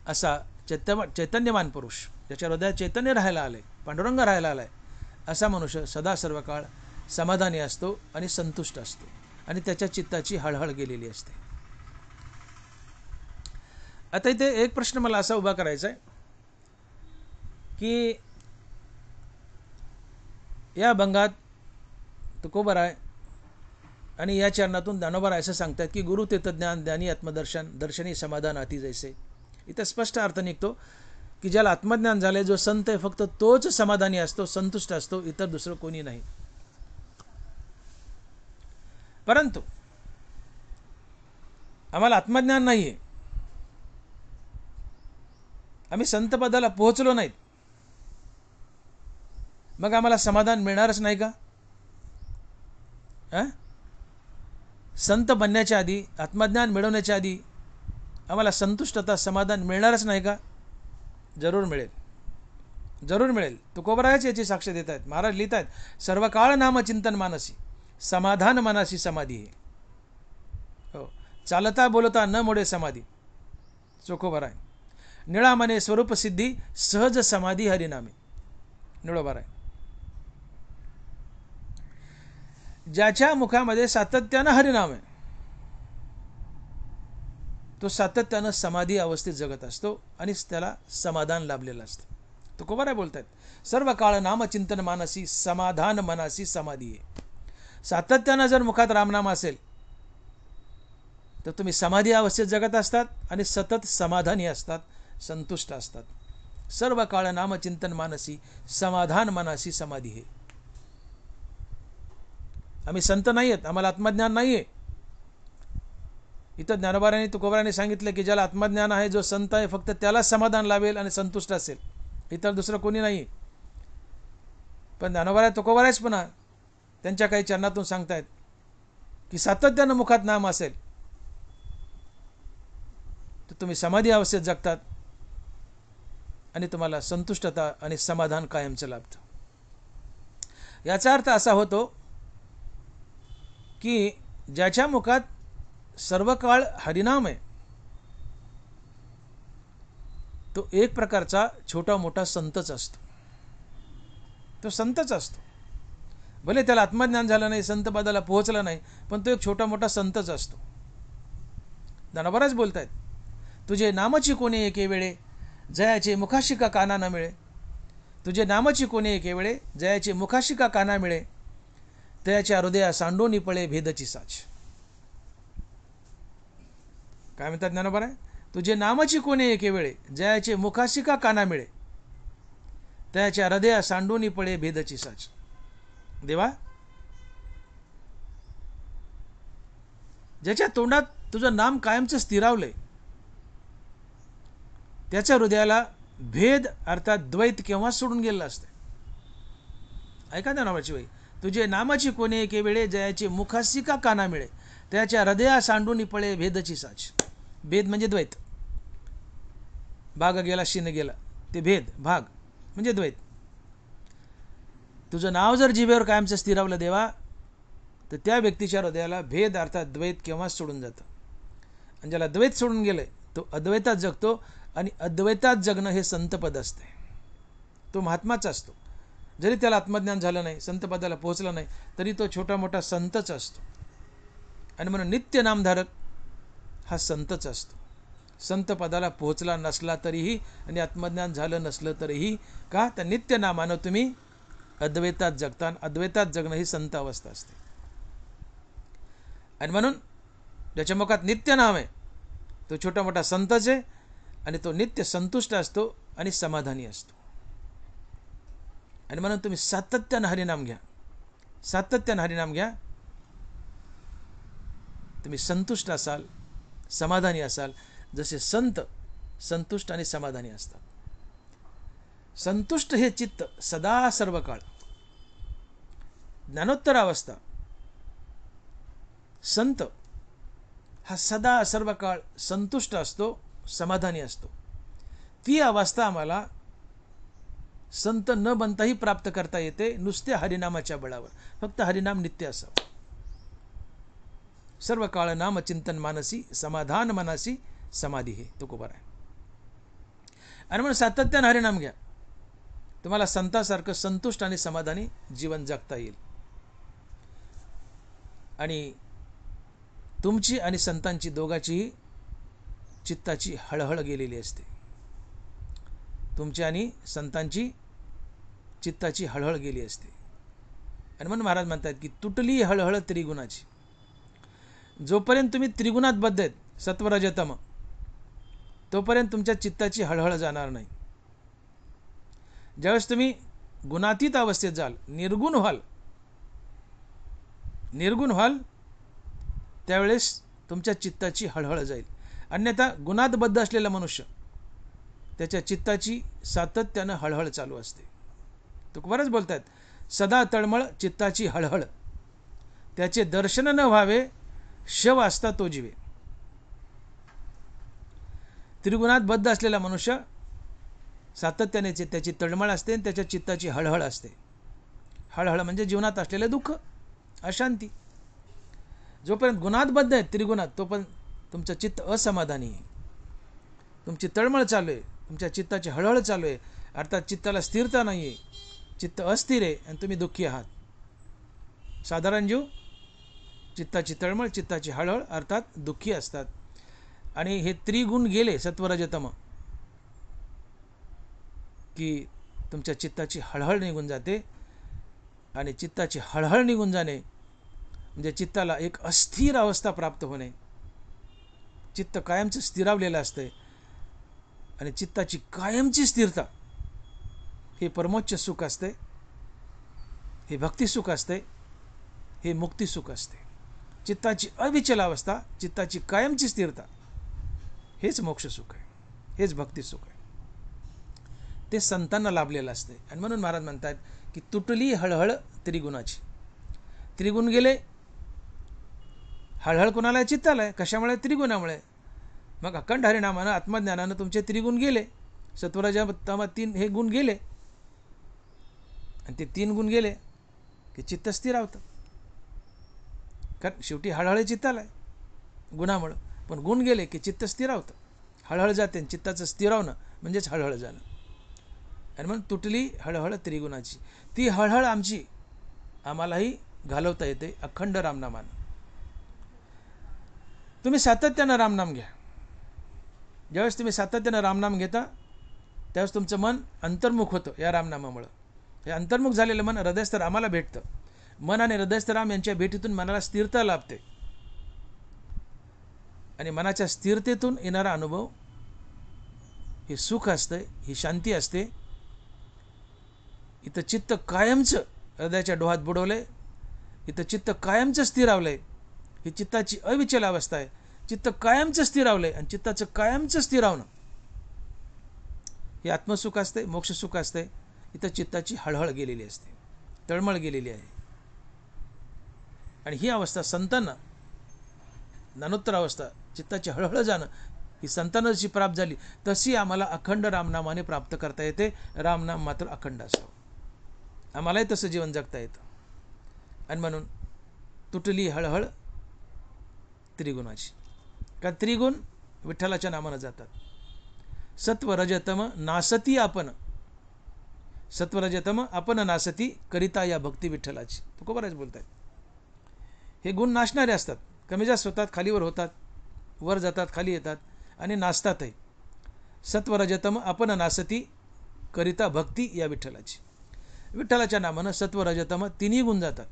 असा चैतन्यवान पुरुष, ज्याच्या हृदयात चैतन्य राहायला आलंय, पांडुरंग राहायला आलाय, असा मनुष्य सदा सर्व काळ समाधानी असतो आणि संतुष्ट असतो आणि त्याच्या चित्ताची हळहळ गेलेली असते. आता इथे एक प्रश्न मला असा उभा करायचा आहे की या अभंगात तुकोबाराय आणि या चरणातून ज्ञानोबा असं सांगतात की गुरु तेथ ज्ञान, ज्ञानी आत्मदर्शन, दर्शनी समाधान अति जैसे. इथं स्पष्ट अर्थ निघतो की ज्याला आत्मज्ञान झाले, जो संत आहे, फक्त तोच समाधानी असतो, संतुष्ट असतो, इतर दुसरं कोणी नाही. परंतु आम्हाला आत्मज्ञान नाहीये, आम्ही संत पदाला पोहोचलो नाहीत, मग आम्हाला समाधान मिळणारच नाही का? संत बनण्याच्या आधी, आत्मज्ञान मिळवण्याच्या आधी आम्हाला संतुष्टता, समाधान मिळणारच नाही का? जरूर मिळेल, जरूर मिळेल. तुकोबारायच याची साक्ष देत आहेत. महाराज लिहित आहेत, सर्व काळ नाम चिंतन मानसी, समाधान मनासी समाधी आहे. हो, चालता बोलता न मोडे समाधी. तुकोबाराय. निळा मने स्वरूप सिद्धी, सहज समाधी हरिनामे. निळोबाराय. ज्याच्या मुखामध्ये सातत्यानं हरिनाम आहे तो सातत्यानं समाधी अवस्थेत जगत असतो आणि त्याला समाधान लाभलेलं असतं. तुकोबाराय बोलतात, सर्व काळ नामचिंतन मानसी, समाधान मनासी समाधी आहे. सातत्यानं जर मुखात रामनाम असेल तर तुम्ही समाधी अवस्थेत जगत असतात आणि सतत समाधानी असतात, संतुष्ट असतात. सर्व काळ नामचिंतन मानसी, समाधान मनासी समाधी आहे. आम्ही संत नाही आहेत, आम्हाला आत्मज्ञान नाही आहे. इथं ज्ञानोबारांनी तुकोबारांनी सांगितलं की ज्याला आत्मज्ञान आहे, जो संत आहे, फक्त त्याला समाधान लाभेल आणि संतुष्ट असेल, इतर दुसरं कोणी नाही. पण ज्ञानोबा तुकोबारायच पुन्हा त्यांच्या काही चरणातून सांगतायत की सातत्यानं मुखात नाम असेल तर तुम्ही समाधी अवस्थेत जगतात आणि तुम्हाला संतुष्टता आणि समाधान कायमचं लाभतं. याचा अर्थ असा होतो की ज्याच्या मुखात सर्व काळ हरिनाम आहे तो एक प्रकारचा छोटा मोठा संतच असतो. तो संतच असतो. भले त्याला आत्मज्ञान झालं नाही, संत पदाला पोहोचला नाही, पण तो एक छोटा मोठा संतच असतो. ज्ञानोबाच बोलतायत, तुझे नामची कोणी एके वेळे जयाचे मुखाशी का काना न मिळे. तुझे नामची कोणी एके वेळे जयाचे मुखाशी का काना मिळे. तयाच्या हृदया सांडोनी पळे भेदची साच. काय म्हणतात ज्ञानोबा? तुझे नामची कोणी एके वेळे जयाचे मुखाशी का काना मिळे. त्याच्या हृदया सांडोनी पळे भेदची साच. देवा, ज्याच्या तोंडात तुझं नाम कायमचं स्थिरावलंय त्याच्या हृदयाला भेद अर्थात द्वैत केव्हा सोडून गेलेलं असते. ऐका ना नावाची बाई, तुझे नामाची कोणी एके वेळे जयाचे मुखाशी का काना मिळे. त्याच्या हृदया सांडून पळे भेदची साच. भेद म्हणजे द्वैत. भाग गेला शिन गेला, ते भेद भाग म्हणजे द्वैत. तुझं नाव जर जिभेवर कायमचं स्थिरावलं देवा तर त्या व्यक्तीच्या हृदयाला भेद अर्थात द्वैत केव्हाच सोडून जातं. आणि ज्याला द्वैत सोडून गेलंय तो अद्वैतात जगतो. आणि अद्वैतात जगणं हे संतपद असते. तो महात्माचा असतो. जरी त्याला आत्मज्ञान झालं नाही, संतपदाला पोहोचला नाही, तरी तो छोटा मोठा संतच असतो. आणि म्हणून नित्य नामधारक हा संतच असतो. संतपदाला पोहोचला नसला तरीही आणि आत्मज्ञान झालं नसलं तरीही का तर नित्य नामानं तुम्ही अद्वैतात जगता. अद्वैतात जगणं ही संत अवस्था असते. आणि म्हणून ज्याच्या मुखात नित्य नाम आहे तो छोटा मोठा संतच आहे आणि तो नित्य संतुष्ट असतो आणि समाधानी असतो. आणि म्हणून तुम्ही सातत्यानं हरिनाम घ्या. सातत्यानं हरिनाम घ्या. तुम्ही संतुष्ट असाल, समाधानी असाल. जसे संत संतुष्ट आणि समाधानी असतात. संतुष्ट हे चित्त सदा सर्व काळ. ज्ञानोत्तर अवस्था संत हा सदा सर्व काळ संतुष्ट असतो, समाधानी असतो. ती अवस्था आम्हाला संत न बनताही प्राप्त करता येते नुसत्या हरिनामाच्या बळावर. फक्त हरिनाम नित्य असावं. सर्व काळ नाम चिंतन मानसी समाधान मनासी समाधी हे तुकोबार आहे. आणि म्हणून सातत्याने हरिनाम घ्या. तुम्हाला संतासारखं संतुष्ट आणि समाधानी जीवन जगता येईल. आणि तुमची आणि संतांची दोघांचीही चित्ताची हळहळ गेलेली असते. तुमची आणि संतांची चित्ताची हळहळ गेली असते. आणि म्हणून महाराज म्हणतात की तुटली हळहळ त्रिगुणाची. जोपर्यंत तुम्ही त्रिगुणात बद्ध आहेत सत्वरजतम तोपर्यंत तुमच्या चित्ताची हळहळ जाणार नाही. ज्यावेळेस तुम्ही गुणातीत अवस्थेत जाल, निर्गुण व्हाल त्यावेळेस तुमच्या चित्ताची हळहळ जाईल. अन्यथा गुणात बद्ध असलेला मनुष्य त्याच्या चित्ताची सातत्यानं हळहळ चालू असते. तुकोबारच बोलतात, सदा तळमळ चित्ताची हळहळ त्याचे दर्शन न व्हावे शव असता तो जीवे. त्रिगुणात बद्ध असलेला मनुष्य सातत्याने त्याची तळमळ असते आणि त्याच्या चित्ताची हळहळ असते. हळहळ म्हणजे जीवनात असलेलं दुःख, अशांती. जोपर्यंत गुणात बद्ध आहे त्रिगुणात तोपर्यंत तुमचं चित्त असमाधानी आहे. तुमची तळमळ चालू आहे, तुमच्या चित्ताची हळहळ चालू आहे. अर्थात चित्ताला स्थिरता नाही आहे, चित्त अस्थिर आहे आणि तुम्ही दुःखी आहात. साधारण जीव चित्ताची तळमळ चित्ताची हळहळ अर्थात दुःखी असतात. आणि हे त्रिगुण गेले सत्वरजतम की तुमच्या चित्ताची हळहळ निघून जाते. आणि चित्ताची हळहळ निघून जाणे म्हणजे चित्ताला एक अस्थिर अवस्था प्राप्त होणे. चित्त कायमचं स्थिरावलेलं असते आणि चित्ताची कायमची स्थिरता हे परमोच्च सुख असते, हे भक्ती सुख असते, हे मुक्ती सुख असते. चित्ताची अविचल अवस्था, चित्ताची कायमची स्थिरता हेच मोक्ष सुख आहे, हेच भक्ती सुख आहे. ते संतांना लाभलेलं असते. आणि म्हणून महाराज म्हणतात की तुटली हळहळ त्रिगुणाची. त्रिगुण गेले, हळहळ कोणाला आहे? चित्ताला आहे. कशामुळे? त्रिगुणामुळे. मग अखंड हरिनामानं आत्मज्ञानानं तुमचे त्रिगुण गेले, सत्वरज तम 3 हे गुण गेले. आणि ते 3 गुण गेले की चित्त स्थिर राहतं. कारण शेवटी हळहळ चित्ताला आहे गुणामुळं, पण गुण गेले की चित्त स्थिर राहतं. हळहळ जाते आणि चित्ताचं स्थिरावणं म्हणजेच हळहळ जाणं. आणि म्हणून तुटली हळहळ त्रिगुणाची. ती हळहळ आम्हालाही घालवता येते अखंड रामनामानं. तुम्ही सातत्यानं रामनाम घ्या. ज्यावेळेस तुम्ही सातत्यानं रामनाम घेता त्यावेळेस तुमचं मन अंतर्मुख होतं या रामनामामुळं. हे अंतर्मुख झालेलं मन हृदयस्थ आम्हाला भेटतं. मन आणि हृदयस्थ राम यांच्या भेटीतून मनाला स्थिरता लाभते. आणि मनाच्या स्थिरतेतून येणारा अनुभव हे सुख असतं, ही शांती असते. इथं चित्त कायमचं हृदयाच्या डोहात बुडवलंय, इथं चित्त कायमचं स्थिरावलंय. ही चित्ताची अविचल अवस्था आहे. चित्त कायमचं स्थिरावलंय आणि चित्ताचं कायमचं स्थिरावणं हे आत्मसुख असते, मोक्षसुख असते. इथं चित्ताची हळहळ गेलेली असते, तळमळ गेलेली आहे. आणि ही अवस्था संतांना, ज्ञानोत्तर अवस्था, चित्ताची हळहळ जाणं ही संतांना जशी प्राप्त झाली तशी आम्हाला अखंड रामनामाने प्राप्त करता येते. रामनाम मात्र अखंड असावं. आम्हालाही तसं जीवन जगता येतं. आणि म्हणून तुटली हळहळ त्रिगुणाची. कारण त्रिगुण विठ्ठलाच्या नामानं जातात. सत्व रजतम नासती आपण, सत्वरजतम आपण नासती करिता या भक्ती विठ्ठलाची. तुकोबाराज बोलतात. हे गुण नाशणारे असतात, कमी जास्त होतात, खालीवर होतात, वर जातात, खाली येतात आणि नाचतातही. सत्वरजतम आपण नासती करिता भक्ती या विठ्ठलाची. विठ्ठलाच्या नामानं सत्वरजतम तिन्ही गुण जातात.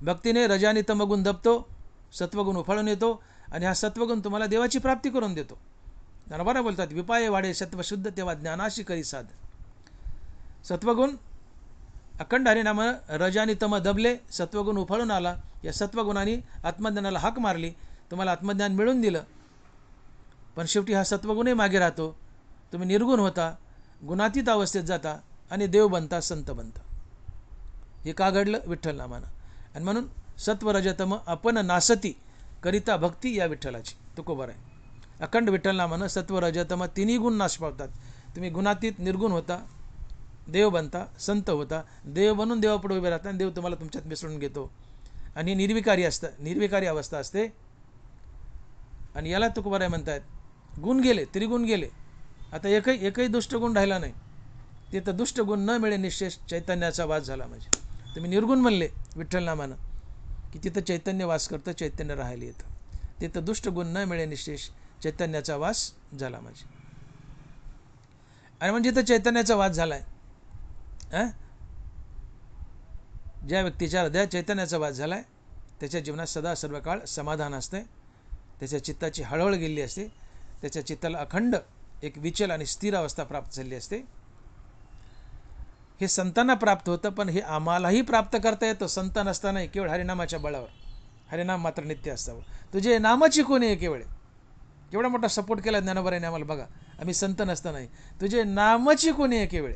भक्तीने रजानी तमगुण दबतो, सत्वगुण उफाळून येतो आणि हा सत्वगुण तुम्हाला देवाची प्राप्ती करून देतो. ज्ञानोबा बोलतात, विपाये वाढे सत्वशुद्ध तेव्हा ज्ञानाशी करी साध. सत्वगुण अखंड हरिनामानं रजानी तम दबले, सत्वगुण उफाळून आला. या सत्वगुणाने आत्मज्ञानाला हाक मारली, तुम्हाला आत्मज्ञान मिळून दिलं. पण शेवटी हा सत्वगुणही मागे राहतो. तुम्ही निर्गुण होता, गुणातीत अवस्थेत जाता आणि देव बनता, संत बनता. हे का घडलं? विठ्ठल नामानं. आणि म्हणून सत्वरजतम आपण नासती करिता भक्ती या विठ्ठलाची. तुकोबार आहे. अखंड विठ्ठल नामानं सत्वरजतम तिन्ही गुण नाश पावतात. तुम्ही गुणातीत निर्गुण होता, देव बनता, संत होता. देव बनून देवापुढे उभे राहता आणि देव तुम्हाला तुमच्यात मिसळून घेतो. आणि निर्विकारी असतं, निर्विकारी अवस्था असते. आणि याला तुकोबाराय म्हणतात, गुण गेले, त्रिगुण गेले, आता एकही दुष्टगुण राहिला नाही. ते तर दुष्टगुण न मिळे निशेष चैतन्याचा वास झाला. म्हणजे तुम्ही निर्गुण म्हणले विठ्ठल नामानं की तिथं चैतन्य वास करतं, चैतन्य राहायला येतं. तिथं दुष्टगुण न मिळे निशेष चैतन्याचा वास झाला माझे. आणि म्हणजे इथं चैतन्याचा वास झालाय. ज्या व्यक्तीच्या हृदयात चैतन्याचा वास झालाय त्याच्या जीवनात सदा सर्व काळ समाधान असते. त्याच्या चित्ताची हळहळ गेली असते. त्याच्या चित्ताला अखंड एक विचल आणि स्थिर अवस्था प्राप्त झाली असते. हे संतांना प्राप्त होतं, पण हे आम्हालाही प्राप्त करता येतं संत नसतानाही, केवळ हरिनामाच्या बळावर. हरिनाम मात्र नित्य असावं. तुझे नामाची कोणी आहे केवळ. केवढा मोठा सपोर्ट केला ज्ञानोबारांनी आम्हाला. बघा, आम्ही संत नसतानाही तुझे नामाची कोणी आहे केवळ.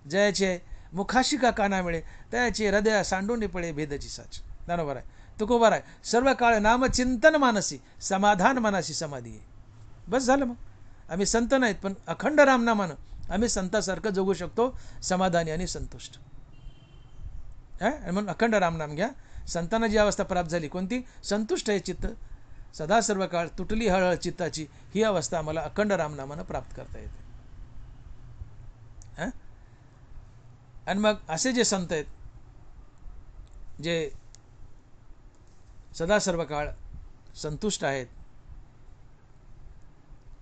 जयाचे मुखाशी का काना मिळे, त्याचे हृदय सांडून पळे भेदची साच. ज्ञानोबा आहे, तुकोबाराय. सर्व काळ नामचिंतन मानसी, समाधान मनाशी समाधी आहे. बस झालं. मग आम्ही संत नाहीत, पण अखंड रामनामानं आम्ही संतासारखं जगू शकतो, समाधानी आणि संतुष्ट. म्हणून अखंड रामनाम घ्या. संतांना जी अवस्था प्राप्त झाली कोणती? संतुष्ट आहे चित्त, सदा सर्व काळ तुटली हळहळ चित्ताची, ही अवस्था आम्हाला अखंड रामनामानं प्राप्त करता येते. आणि मग असे जे संत आहेत जे सदा सर्व काळ संतुष्ट आहेत,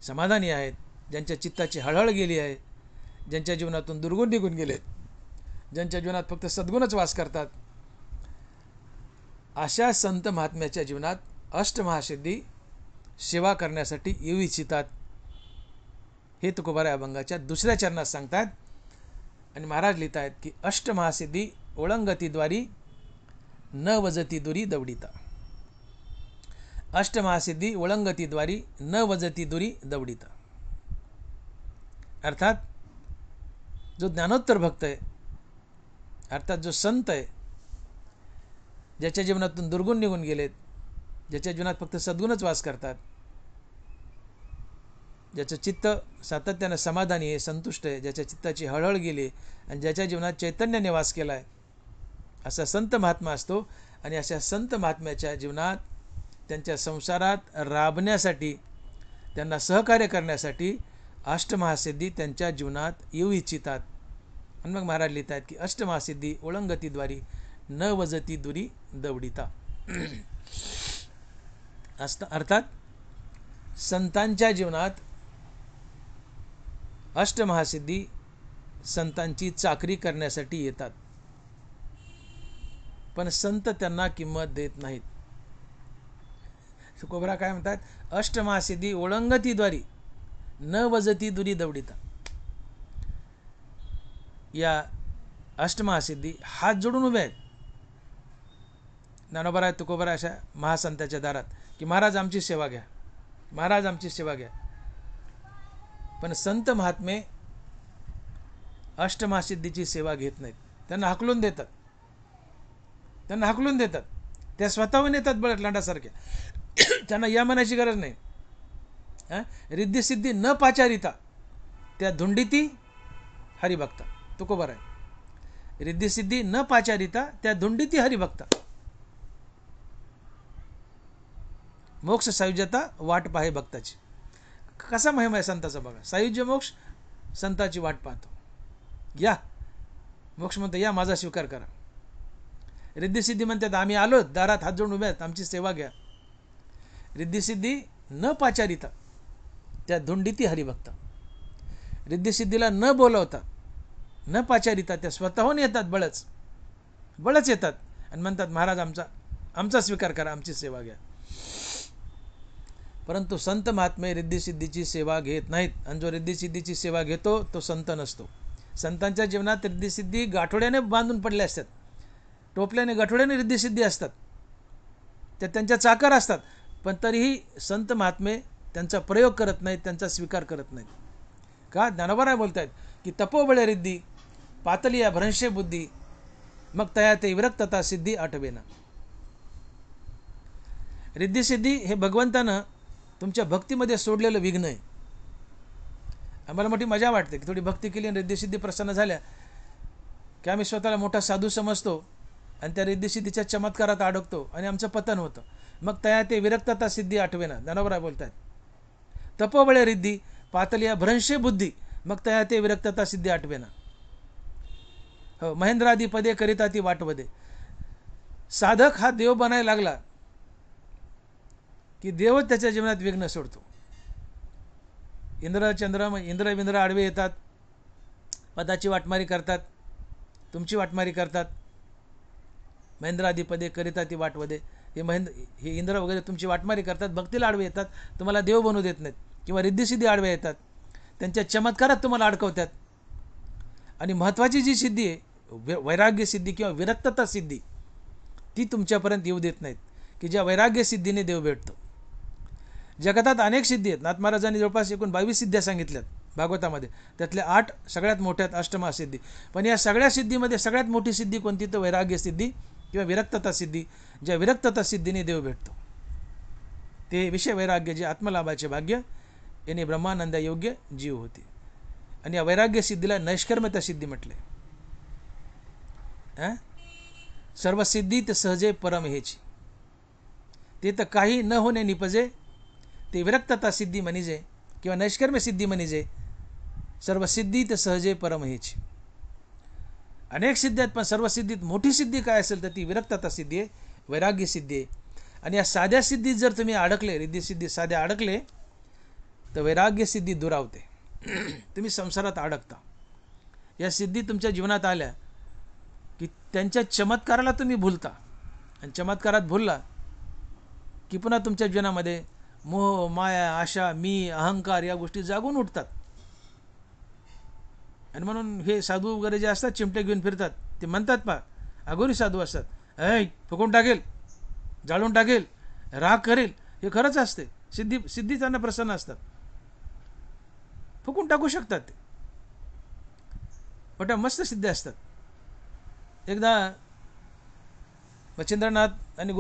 समाधानी आहेत, ज्यांच्या चित्ताची हळहळ गेली आहे, ज्यांच्या जीवनातून दुर्गुण निघून गेले, ज्यांच्या जीवनात फक्त सद्गुणच वास करतात, अशा संत महात्म्याच्या जीवनात अष्टमहासिद्धी सेवा करण्यासाठी येऊ इच्छितात. हे तुकोबाराय अभंगाच्या दुसऱ्या चरणात सांगतात. आणि महाराज लिहित आहेत की अष्टमहासिद्धी ओळंगतीद्वारी न वजती दुरी दवडिता. अष्टमहासिद्धी ओळंगतीद्वारी न वजती दुरी दवडिता. अर्थात जो ज्ञानोत्तर भक्त आहे, अर्थात जो संत आहे, ज्याच्या जीवनातून दुर्गुण निघून गेलेत, ज्याच्या जीवनात फक्त सद्गुणच वास करतात, ज्याचं चित्त सातत्यानं समाधानी आहे, संतुष्ट आहे, ज्याच्या चित्ताची हळहळ गेली आणि ज्याच्या जीवनात चैतन्याने वास केला आहे, असा संत महात्मा असतो. आणि अशा संत महात्म्याच्या जीवनात त्यांच्या संसारात राबण्यासाठी, त्यांना सहकार्य करण्यासाठी अष्टमहासिद्धी त्यांच्या जीवनात येऊ इच्छितात. आणि मग महाराज लिहित आहेत की अष्टमहासिद्धी ओळंगतीद्वारी न वजती दुरी दवडिता. अर्थात संतांच्या जीवनात अष्टमहासिद्धी संतांची चाकरी करण्यासाठी येतात, पण संत त्यांना किंमत देत नाहीत. तुकोबरा काय म्हणतात? अष्टमहासिद्धी ओळंगतीद्वारी न वजती दुरी दवडिता. या अष्टमहासिद्धी हात जोडून उभे आहेत ज्ञानोबराय तुकोबराय अशा महासंताच्या दारात की महाराज आमची सेवा घ्या, महाराज आमची सेवा घ्या. पण संत महात्मे अष्टमहासिद्धीची सेवा घेत नाहीत, त्यांना हाकलून देतात, त्यांना हाकलून देतात. त्या स्वतःहून येतात बळत लांडासारख्या. त्यांना या म्हणायची गरज नाही. रिद्धिसिद्धी न पाचारिता त्या धुंडीती हरिभक्ता. तुकोबराय रिद्धिसिद्धी न पाचारिता त्या धुंडीती हरिभक्ता. मोक्ष सायुज्यता वाट पाहे भक्ताची. कसा महिमा आहे संताचा बघा. सायुज्य मोक्ष संताची वाट पाहतो. या मोक्ष म्हणतो या माझा स्वीकार करा. रिद्धिसिद्धी म्हणतात आम्ही आलो, दारात हात जोडून उभे आहेत, आमची सेवा घ्या. रिद्धिसिद्धी न पाचारिता त्या धुंडीती हरिभक्ता. रिद्धिसिद्धीला न बोलवता न पाचारिता त्या स्वतःहून येतात, बळच येतात आणि म्हणतात महाराज आमचा स्वीकार करा, आमची सेवा घ्या. परंतु संत महात्मे रिद्धिसिद्धीची सेवा घेत नाहीत. आणि जो रिद्धिसिद्धीची सेवा घेतो तो संत नसतो. संतांच्या जीवनात रिद्धिसिद्धी गाठोड्याने बांधून पडल्या असतात, टोपल्याने गाठोड्याने रिद्धिसिद्धी असतात, त्या त्यांच्या चाकर असतात. पण तरीही संत महात्मे त्यांचा प्रयोग करत नाहीत, त्यांचा स्वीकार करत नाहीत. का? ज्ञानोबराय बोलत आहेत की तपोबळे रिद्धी पातलिया भ्रंशे बुद्धी मग तया ते विरक्तता सिद्धी आठवेना. रिद्धिसिद्धी हे भगवंतानं तुमच्या भक्तीमध्ये सोडलेलं विघ्न आहे. आम्हाला मोठी मजा वाटते की थोडी भक्ती केली आणि रिद्धिसिद्धी प्रसन्न झाल्या की आम्ही स्वतःला मोठा साधू समजतो आणि त्या रिद्धिसिद्धीच्या चमत्कारात अडकतो आणि आमचं पतन होतं. मग तया ते विरक्तता सिद्धी आठवेना. ज्ञानोबराय बोलत आहेत तपोबळे रिद्धी पातलिया भ्रंशे बुद्धी मग तया ते विरक्तता सिद्धी आठवेना. हो, महेंद्रादी पदे करिता ती वाटवदे. साधक हा देव बनायला लागला की देवच त्याच्या जीवनात विघ्न सोडतो. इंद्र विंद्र आडवे येतात, पदाची वाटमारी करतात, तुमची वाटमारी करतात. महेंद्रादी पदे करिता ती वाटवदे. हे इंद्र वगैरे तुमची वाटमारी करतात, भक्तीला आडवे येतात, तुम्हाला देव बनवू देत नाहीत. किंवा रिद्धिसिद्धी आडवे येतात, त्यांच्या चमत्कारात तुम्हाला अडकवतात. आणि महत्त्वाची जी सिद्धी आहे वैराग्य सिद्धी किंवा विरक्तता सिद्धी, ती तुमच्यापर्यंत येऊ देत नाहीत. की ज्या वैराग्य सिद्धीने देव भेटतो. जगतात अनेक सिद्धी आहेत. नाथ महाराजांनी जवळपास एकूण 22 सिद्ध्या सांगितल्यात भागवतामध्ये. त्यातल्या 8 सगळ्यात मोठ्यात अष्टमहासिद्धी. पण या सगळ्या सिद्धीमध्ये सगळ्यात मोठी सिद्धी कोणती? तर वैराग्य सिद्धी किंवा विरक्तता सिद्धी. ज्या विरक्तता सिद्धीने देव भेटतो ते विषय वैराग्य, जे आत्मलाभाचे भाग्य याने ब्रह्मानंदा योग्य जीव होते. आणि या वैराग्य सिद्धीला नैष्कर्म्यता सिद्धी म्हटले. सर्व सिद्धीत सहजे परम हेची. ते तर काही न होणे निपजे, ते विरक्तता सिद्धी म्हणिजे किंवा नैष्कर्म्य सिद्धी म्हणिजे. सर्व सिद्धीत सहजे परम हेची. अनेक सिद्धी आहेत, पण सर्व सिद्धीत मोठी सिद्धी काय असेल तर ती विरक्तता सिद्धी आहे, वैराग्य सिद्धी आहे. आणि या साध्या सिद्धीत जर तुम्ही अडकले, रिद्धिसिद्धी साध्या अडकले तर वैराग्य सिद्धी दुरावते. तुम्ही संसारात अडकता. या सिद्धी तुमच्या जीवनात आल्या की त्यांच्या चमत्काराला तुम्ही भुलता. आणि चमत्कारात भुलला की पुन्हा तुमच्या जीवनामध्ये मोह, माया, आशा, मी, अहंकार या गोष्टी जागून उठतात. आणि म्हणून हे साधू वगैरे जे असतात चिमटे घेऊन फिरतात, ते म्हणतात पा अघोरी साधू असतात, फुकून टाकेल, जाळून टाकेल, राग करेल. हे खरंच असते. सिद्धी त्यांना प्रसन्न असतात, फुकून टाकू शकतात ते. मोठ्या मस्त सिद्धी असतात. एकदा मच्छिंद्रनाथ आणि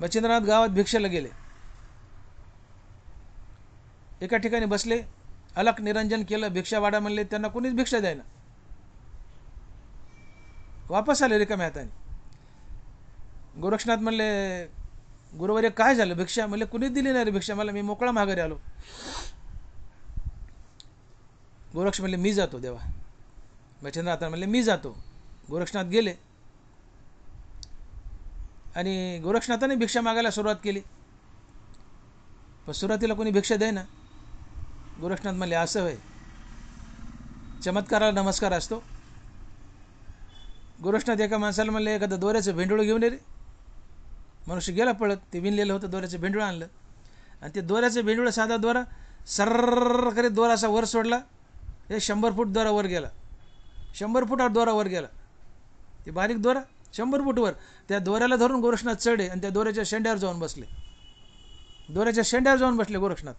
मच्छिंद्रनाथ गावात भिक्षेला गेले. एका ठिकाणी बसले, अलख निरंजन केलं, भिक्षा वाढा म्हणले, त्यांना कोणीच भिक्षा द्यायना. वापस आले रिकाम्या हाताने. गोरक्षनाथ म्हणले, गुरुवर्य काय झालं, भिक्षा? म्हणले कुणीच दिली नाही रे भिक्षा मला, मी मोकळा माघारी आलो. गोरक्ष म्हणले मी जातो देवा. मच्छिंद्रनाथ म्हणले मी जातो. गोरक्षनाथ गेले आणि गोरक्षनाथाने भिक्षा मागायला सुरुवात केली. पण सुरुवातीला कोणी भिक्षा देईना. गोरक्षनाथ म्हणले असं होय, चमत्काराला नमस्कार असतो. गोरक्षनाथ एका माणसाला म्हणले एखादं दोऱ्याचं भेंडूळ घेऊन ये रे. मनुष्य गेला पळत, ते विणलेलं होतं दोऱ्याचं भेंडूळ आणलं आणि ते दोऱ्याचं भेंडूळ साधा दोरा सर्र करीत दोरा असा वर सोडला. हे 100 फूट दोरा वर गेला, 100 फूट दोरा वर गेला. ते बारीक दोरा 100 फूट वर. त्या दोऱ्याला धरून गोरक्षनाथ चढे आणि त्या दोऱ्याच्या शेंड्यावर जाऊन बसले. दोऱ्याच्या शेंड्यावर जाऊन बसले गोरक्षनाथ.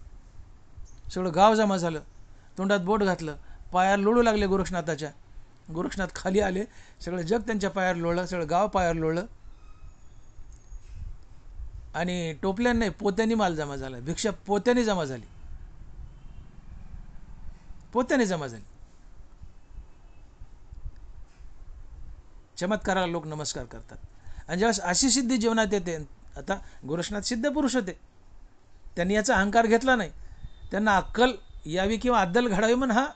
सगळं गाव जमा झालं, तोंडात बोट घातलं, पायावर लोळू लागले गोरक्षनाथाच्या. गोरक्षनाथ खाली आले, सगळं जग त्यांच्या पायावर लोळलं, सगळं गाव पायावर लोळलं. आणि टोपल्याने नाही, पोत्यांनी माल जमा झाला. भिक्षा पोत्याने जमा झाली, पोत्याने जमा झाली. चमत्काराला लोक नमस्कार करतात. आणि जेव्हा अशी सिद्धी जीवनात येते, आता गोरक्षनाथ सिद्ध पुरुष होते, त्यांनी याचा अहंकार घेतला नाही. त्यांना अक्कल यावी किंवा अद्दल घडावी म्हणून हा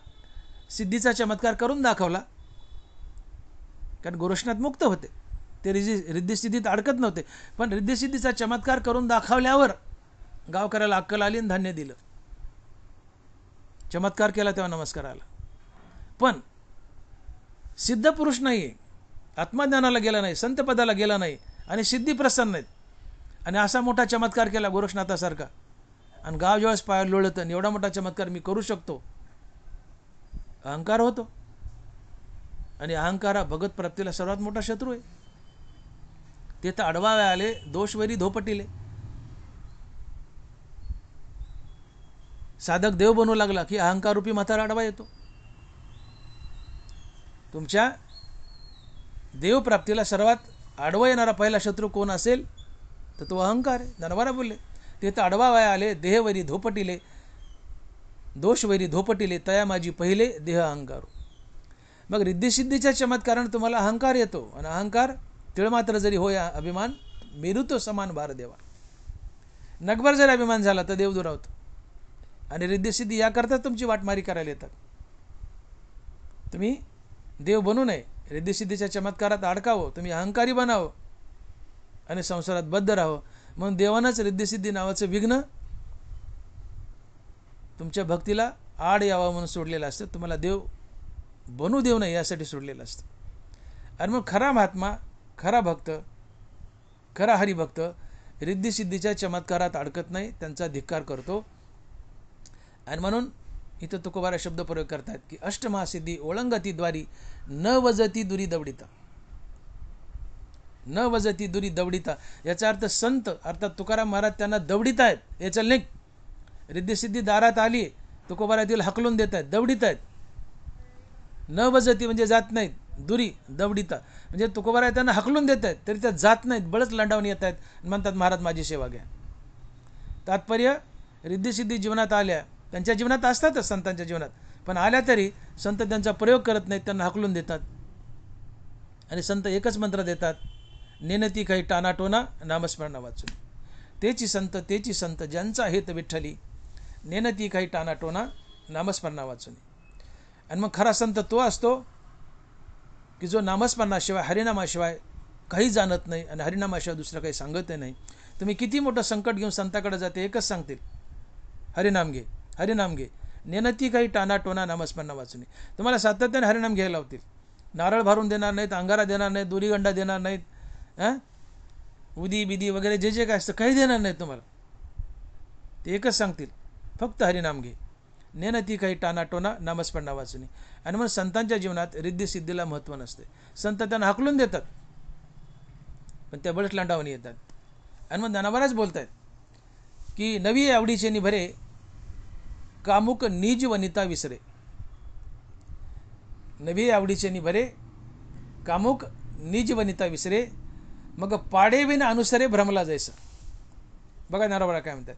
सिद्धीचा चमत्कार करून दाखवला. कारण गोरक्षनाथ मुक्त होते, ते रिद्धिसिद्धीत अडकत नव्हते. पण रिद्धिसिद्धीचा चमत्कार करून दाखवल्यावर गावकऱ्याला अक्कल आली आणि धान्य दिलं. चमत्कार केला तेव्हा नमस्कार आला. पण सिद्ध पुरुष नाही, आत्मज्ञानाला गेला नाही, संतपदाला गेला नाही आणि सिद्धी प्रसन्न नाहीत, आणि असा मोठा चमत्कार केला गोरक्षनाथासारखा, आणि गाव जेव्हा पायावर लोळत, एवढा मोठा चमत्कार मी करू शकतो, अहंकार होतो. आणि अहंकार हा भगत प्राप्तीला सर्वात मोठा शत्रू आहे. ते तर अडवावे आले, दोषवरी धोपटिले. साधक देव बनवू लागला की अहंकार रूपी म्हातारा अडवा येतो. तुमच्या देवप्राप्तीला सर्वात आडवा येणारा पहिला शत्रू कोण असेल तर तो अहंकार आहे. धनवारा बोलले, ते तर अडवावया आले, देहवरी धोपटिले, दोषवरी धोपटिले, तया माझी पहिले देह अहंकारो. मग रिद्धिसिद्धीच्या चमत्काराने तुम्हाला अहंकार येतो, आणि अहंकार तिळमात्र जरी होय अभिमान, मेरुतो समान भार देवा. नगभर जरी अभिमान झाला तर देव दुरावतो. आणि रिद्धिसिद्धी याकरता तुमची वाटमारी करायला येतात. तुम्ही देव बनू नये, रिद्धिसिद्धीच्या चमत्कारात अडकावं, तुम्ही अहंकारी बनावं आणि संसारात बद्ध राहावं. म्हणून देवानंच रिद्धिसिद्धी नावाचं विघ्न तुमच्या भक्तीला आड यावं म्हणून सोडलेलं असतं. तुम्हाला देव बनू देऊ नये यासाठी सोडलेलं असतं. आणि मग खरा महात्मा, खरा भक्त, खरा हरिभक्त रिद्धिसिद्धीच्या चमत्कारात अडकत नाही, त्यांचा धिक्कार करतो. आणि म्हणून इथं तुकोबारा शब्द प्रयोग करतात की अष्टमहासिद्धी ओळंगती द्वारी न वजती दुरी दवडिता. न वजती दुरी दवडिता याचा अर्थ संत अर्थात तुकाराम महाराज त्यांना दवडित आहेत. याचा लेख रिद्धिसिद्धी दारात आली, तुकोबारातील हकलून देत आहेत, दवडित आहेत. न वजती म्हणजे जात नाहीत, दुरी दवडिता म्हणजे तुकोबारा त्यांना हकलून देत आहेत, तरी त्या जात नाहीत, बळच लांडावून येत आहेत, म्हणतात महाराज माझी सेवा घ्या. तात्पर्य रिद्धिसिद्धी जीवनात आल्या, त्यांच्या जीवनात असतातच संतांच्या जीवनात, पण आल्या तरी संत त्यांचा प्रयोग करत नाहीत, त्यांना हकलून देतात. आणि संत एकच मंत्र देतात, नेनती काही टानाटोना नामस्मरण वाचून. तेची संत ज्यांचा हेत विठ्ठली, नेनती काही टानाटोना नामस्मरण वाचून. आणि मग खरा संत तो असतो की जो नामस्मरणाशिवाय, हरिनामाशिवाय काही जाणत नाही आणि हरिनामाशिवाय दुसरं काही सांगत नाही. तुम्ही किती मोठं संकट घेऊन संताकडे जाते, एकच सांगतील, हरिनाम घे, हरिनाम घे. नेनती काही टानाटोना नामस्मरण वाचून. तुम्हाला सातत्याने हरिनाम घ्यायला लावतील. नारळ भरून देणार नाहीत, अंगारा देणार नाहीत, दुरीगंडा देणार नाहीत, उदी बिदी वगैरे जे जे काय असतं काही देणार नाहीत तुम्हाला. ते एकच सांगतील, फक्त हरिनाम घे. नेनती काही टानाटोना नामस्मरण वाचून. आणि मग संतांच्या जीवनात रिद्धिसिद्धीला महत्त्व नसते. संत त्यांना हकलून देतात, पण त्या बळच लांडावणी येतात. आणि मग ज्ञानावरच बोलत आहेत की नवी आवडीचे निभरे, कामुक निज वनिता विसरे. नभी आवडीचे निभरे कामुक निज वनिता विसरे मग पाडेविन अनुसरे भ्रमला जैसा. बघा नरबरा काय म्हणतात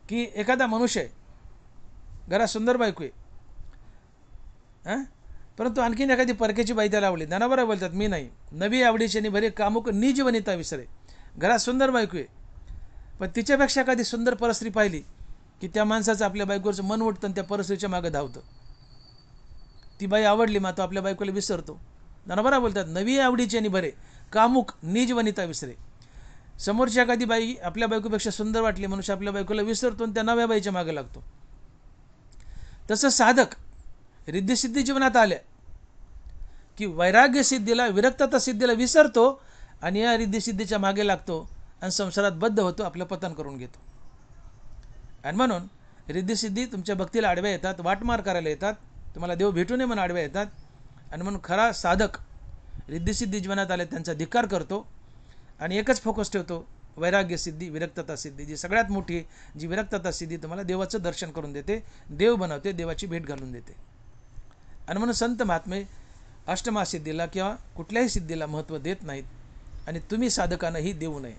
की एखादा मनुष्य आहे, घरात सुंदर बायको आहे, परंतु आणखीन एखादी परकेची बाई त्याला आवडली. ज्ञानाबरा बोलतात मी नाही. नवी आवडीचे निभरे कामुक निज वनिता विसरे. घरात सुंदर बायको आहे, पण तिच्यापेक्षा एखादी सुंदर परस्त्री पाहिली की त्या माणसाचं आपल्या बायकोचं मन उठतं आणि त्या परस्त्रीच्या मागे धावतं. ती बाई आवडली मग तो आपल्या बायकोला विसरतो. ज्ञानाबरा बोलतात नवी आवडीचे निभरे कामुक निज वनिता विसरे. समोरची एखादी बाई आपल्या बायकोपेक्षा सुंदर वाटली मनुष्य आपल्या बायकोला विसरतो आणि त्या नव्या बाईच्या मागे लागतो. तसं साधक रिद्धिसिद्धी जीवनात आल्या की वैराग्य सिद्धीला विरक्तता सिद्धीला विसरतो आणि या रिद्धिसिद्धीच्या मागे लागतो आणि संसारात बद्ध होतो, आपलं पतन करून घेतो. आणि म्हणून रिद्धिसिद्धी तुमच्या भक्तीला आडव्या येतात, वाटमार करायला येतात, तुम्हाला देव भेटू नये म्हणून आडव्या येतात. आणि म्हणून खरा साधक रिद्धिसिद्धी जीवनात आले त्यांचा धिक्कार करतो आणि एकच फोकस ठेवतो वैराग्य सिद्धी विरक्तता सिद्धी. जी सगळ्यात मोठी जी विरक्तता सिद्धी तुम्हाला देवाचं दर्शन करून देते, देव बनवते, देवाची भेट घालून देते. आणि म्हणून संत महात्मे अष्टमासिद्धीला किंवा कुठल्याही सिद्धीला महत्त्व देत नाहीत आणि तुम्ही साधकांनाही देऊ नये.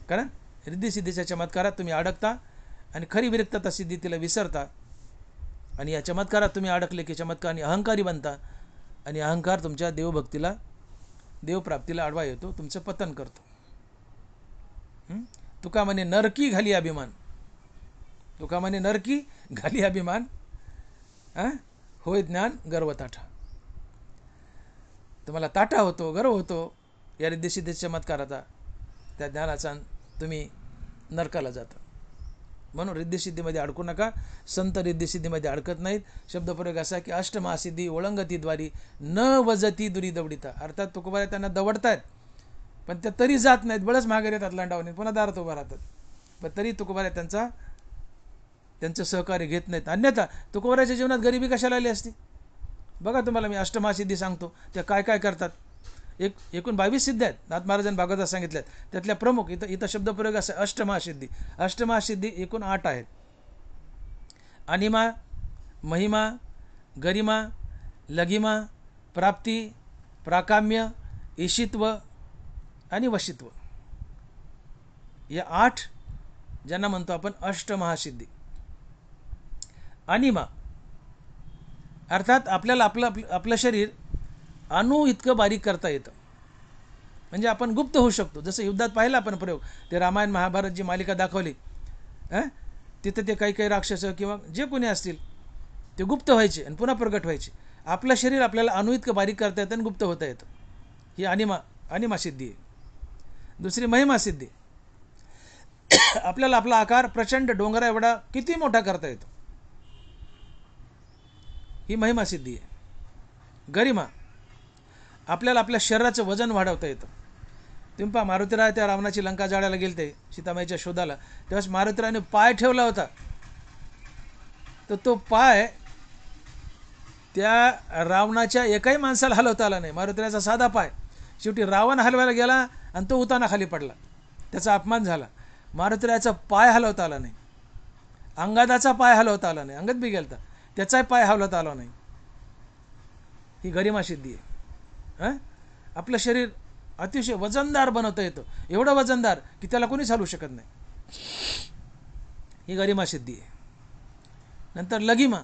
कारण रिद्धिसिद्धीच्या चमत्कारात तुम्ही अडकता आणि खरी विरक्तता सिद्धी तिला विसरता. आणि या चमत्कारात तुम्ही अडकले की चमत्काराने अहंकारी बनता आणि अहंकार तुमच्या देवभक्तीला देवप्राप्तीला आडवा येतो, तुमचं पतन करतो. तुका म्हणे नरकी घाली अभिमान. तुका म्हणे नरकी घाली अभिमान होय ज्ञान गर्व ताठा. तुम्हाला ताठा होतो, गर्व होतो या रिद्धिसिद्धीच्या चमत्काराचा, त्या ज्ञानाचा, तुम्ही नरकाला जाता. म्हणून रिद्धिसिद्धीमध्ये अडकू नका. संत रिद्धिसिद्धीमध्ये अडकत नाहीत. शब्दप्रयोग असा की अष्टमहासिद्धी ओळंगती द्वारी न वजती दुरी दवडीता. अर्थात तुकोबारा त्यांना दवडतायत पण त्या तरी जात नाहीत, बळच मागे येतात लांडावणे, पुन्हा दारात उभा राहतात. पण तरी तुकोबारा त्यांचं सहकार्य घेत नाहीत. अन्यथा तुकोबाराच्या जीवनात गरिबी कशाला आली असती. बघा तुम्हाला मी अष्टमहासिद्धी सांगतो त्या काय काय करतात. एकूण 22 सिद्धी आहेत, नाथ महाराजांनी भागवतात सांगितल्यात. त्यातल्या प्रमुख इथं शब्दप्रयोग असा अष्टमहासिद्धी. अष्टमहासिद्धी एकूण 8 आहेत. अनिमा, महिमा, गरिमा, लघिमा, प्राप्ती, प्राकाम्य, ईशित्व आणि वशित्व. या 8 ज्यांना म्हणतो आपण अष्टमहासिद्धी. अनिमा अर्थात आपल्याला आपलं शरीर अणू इतकं बारीक करता येतं, म्हणजे आपण गुप्त होऊ शकतो. जसं युद्धात पाहिला आपण प्रयोग, ते रामायण महाभारत जी मालिका दाखवली तिथं ते काही राक्षस किंवा जे कोणी असतील ते गुप्त व्हायचे आणि पुन्हा प्रगट व्हायचे. आपलं शरीर आपल्याला अणू इतकं बारीक करता येतं आणि गुप्त होता येतं. ही अनिमा सिद्धी आहे. दुसरी महिमा सिद्धी. आपल्याला आपला आकार प्रचंड डोंगरा एवढा किती मोठा करता येतो, ही महिमा सिद्धी आहे. गरिमा आपल्याला आपल्या शरीराचं वजन वाढवता येतं. तुम्ही पहा मारुतीराय त्या रावणाची लंका जाळायला गेलते सीतामाईच्या शोधाला, तेव्हा मारुतीरायने पाय ठेवला होता, तर तो पाय त्या रावणाच्या एकाही माणसाला हलवता आला नाही. मारुतीरायाचा साधा पाय. शेवटी रावण हलवायला गेला आणि तो उताना खाली पडला, त्याचा अपमान झाला. मारुतीरायाचा पाय हलवता आला नाही. अंगादाचा पाय हलवता आला नाही, अंगद बी गेलता, त्याचाही पाय हलवता आला नाही. ही गरिमा सिद्धी आहे. आपलं शरीर अतिशय वजनदार बनवता येतं, एवढं वजनदार की त्याला कोणीच हलवू शकत नाही. ही गरिमा सिद्धी आहे. नंतर लघिमा.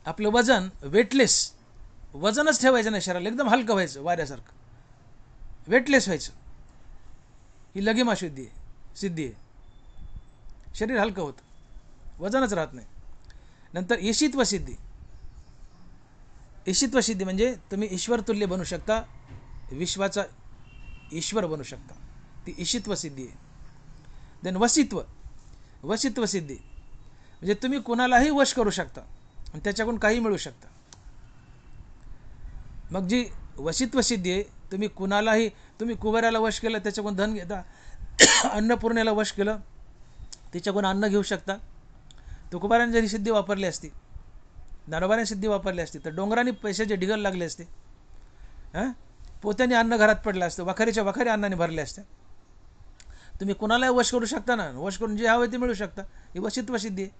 आपलं वजन वेटलेस, वजनच ठेवायचं नाही शरीराला, एकदम हलकं व्हायचं वाऱ्यासारखं, वेटलेस व्हायचं. ही लघिमा सिद्धी आहे. शरीर हलकं होतं, वजनच राहत नाही. नंतर ईशित्व सिद्धी. ईशित्व सिद्धी म्हणजे तुम्ही ईश्वरतुल्य बनू शकता, विश्वाचा ईश्वर बनू शकता, ती ईशित्व सिद्धी आहे. देन वशित्व सिद्धी म्हणजे तुम्ही कोणालाही वश करू शकता आणि त्याच्याकडून काही मिळू शकता. मग जी वशित्व सिद्धी आहे, तुम्ही कुणालाही, तुम्ही कुबेराला वश केलं त्याच्याकडून धन घेता, अन्नपूर्णेला वश केलं तिच्याकडून अन्न घेऊ शकता. तुकोबाराने जरी सिद्धी वापरली असती, ज्ञानोबाने सिद्धी वापरली असती तर डोंगराने पैशाचे ढिगल लागले असते, पोत्याने अन्न घरात पडलं असतं, वखारीच्या वखारी अन्नाने भरले असते. तुम्ही कुणालाही वश करू शकता ना, वश करून जे हवे ते मिळू शकता. ही वशित्व सिद्धी आहे.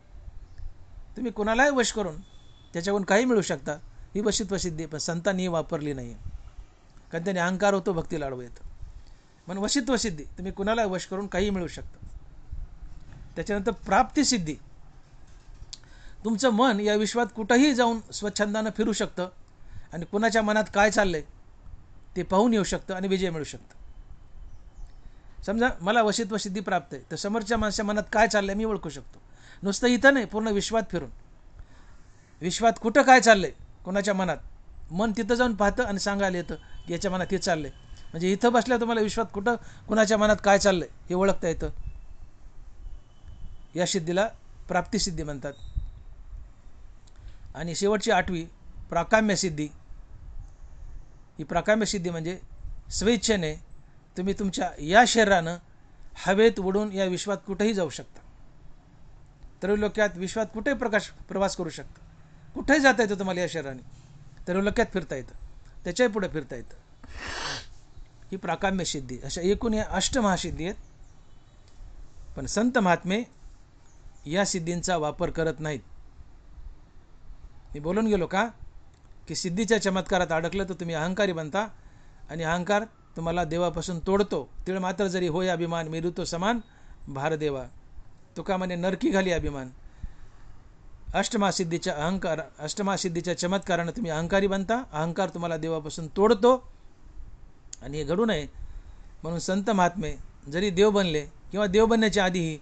तुम्ही कुणालाही वश करून त्याच्याकडून काही मिळू शकता, ही वशित्व सिद्धी पण संतांनी वापरली नाही, कारण त्याने अहंकार होतो, भक्तीला आडवं येतं. म्हणून वशित्व सिद्धी तुम्ही कुणाला वश करून काही मिळू शकतं. त्याच्यानंतर प्राप्तिसिद्धी, तुमचं मन या विश्वात कुठंही जाऊन स्वच्छंदानं फिरू शकतं आणि कुणाच्या मनात काय चाललंय ते पाहून येऊ शकतं आणि विजय मिळू शकतं. समजा मला वशित्व सिद्धी प्राप्त आहे, तर समोरच्या माणसाच्या मनात काय चाललंय मी ओळखू शकतो. नुसतं इथं नाही, पूर्ण विश्वात फिरून, विश्वात कुठं काय चाललंय कोणाच्या मनात, मन तिथं जाऊन पाहतं आणि सांगायला येतं की याच्या मनात हे चाललंय. म्हणजे इथं बसल्या तुम्हाला विश्वात कुठं कुणाच्या मनात काय चाललंय हे ओळखता येतं. या सिद्धीला प्राप्तिसिद्धी म्हणतात. आणि शेवटची 8वी प्राकाम्य सिद्धी. ही प्राकाम्य सिद्धी म्हणजे स्वेच्छेने तुम्ही तुमच्या या शरीरानं हवेत उडून या विश्वात कुठेही जाऊ शकता. त्रैलोक्यात विश्वात कुठेही प्रवास करू शकता. कुठेही जाता येतं तुम्हाला या शरीराने, त्रैलोक्यात फिरता येतं, त्याच्याही पुढे फिरता येतं. ही प्राकाम्य सिद्धी. अशा एकूण या अष्टमहासिद्धी आहेत. पण संत महात्मे या सिद्धींचा वापर करत नाहीत. मी बोलून गेलो का की सिद्धीच्या चमत्कारात अडकलं तर तुम्ही अहंकारी बनता आणि अहंकार तुम्हाला देवापासून तोडतो. तीळ मात्र जरी होय अभिमान, मेरू तो समान भार देवा. तुका म्हणे नरकी घाली अभिमान. अष्टमहासिद्धीच्या चमत्कारानं तुम्ही अहंकारी बनता. अहंकार तुम्हाला देवापासून तोडतो आणि हे घडू नये म्हणून संत महात्मे जरी देव बनले किंवा देव बनण्याच्या आधीही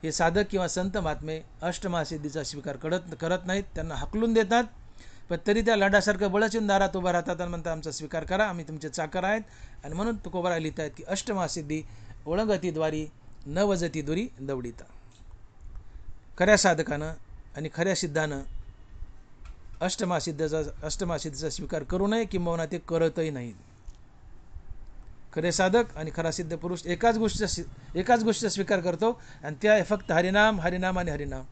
हे साधक किंवा संत महात्मे अष्टमहासिद्धीचा स्वीकार करत नाहीत. त्यांना हाकलून देतात. पण तरी त्या लाडासारखं बळचिन दारात उभा राहतात आणि म्हणतात आमचा स्वीकार करा, आम्ही तुमचे चाकर आहेत. आणि म्हणून तुकोबारा लिहित आहेत की अष्टमहासिद्धी ओळंगती द्वारी न वजती दुरी दवडीता. खऱ्या साधकानं आणि खऱ्या सिद्धानं अष्टमहासिद्धीचा स्वीकार करू नये, किंबहुना ते करतही नाहीत. खरे साधक आणि खरा सिद्ध पुरुष एकाच गोष्टीचा स्वीकार करतो आणि त्या फक्त हरिनाम हरिनाम आणि हरिनाम.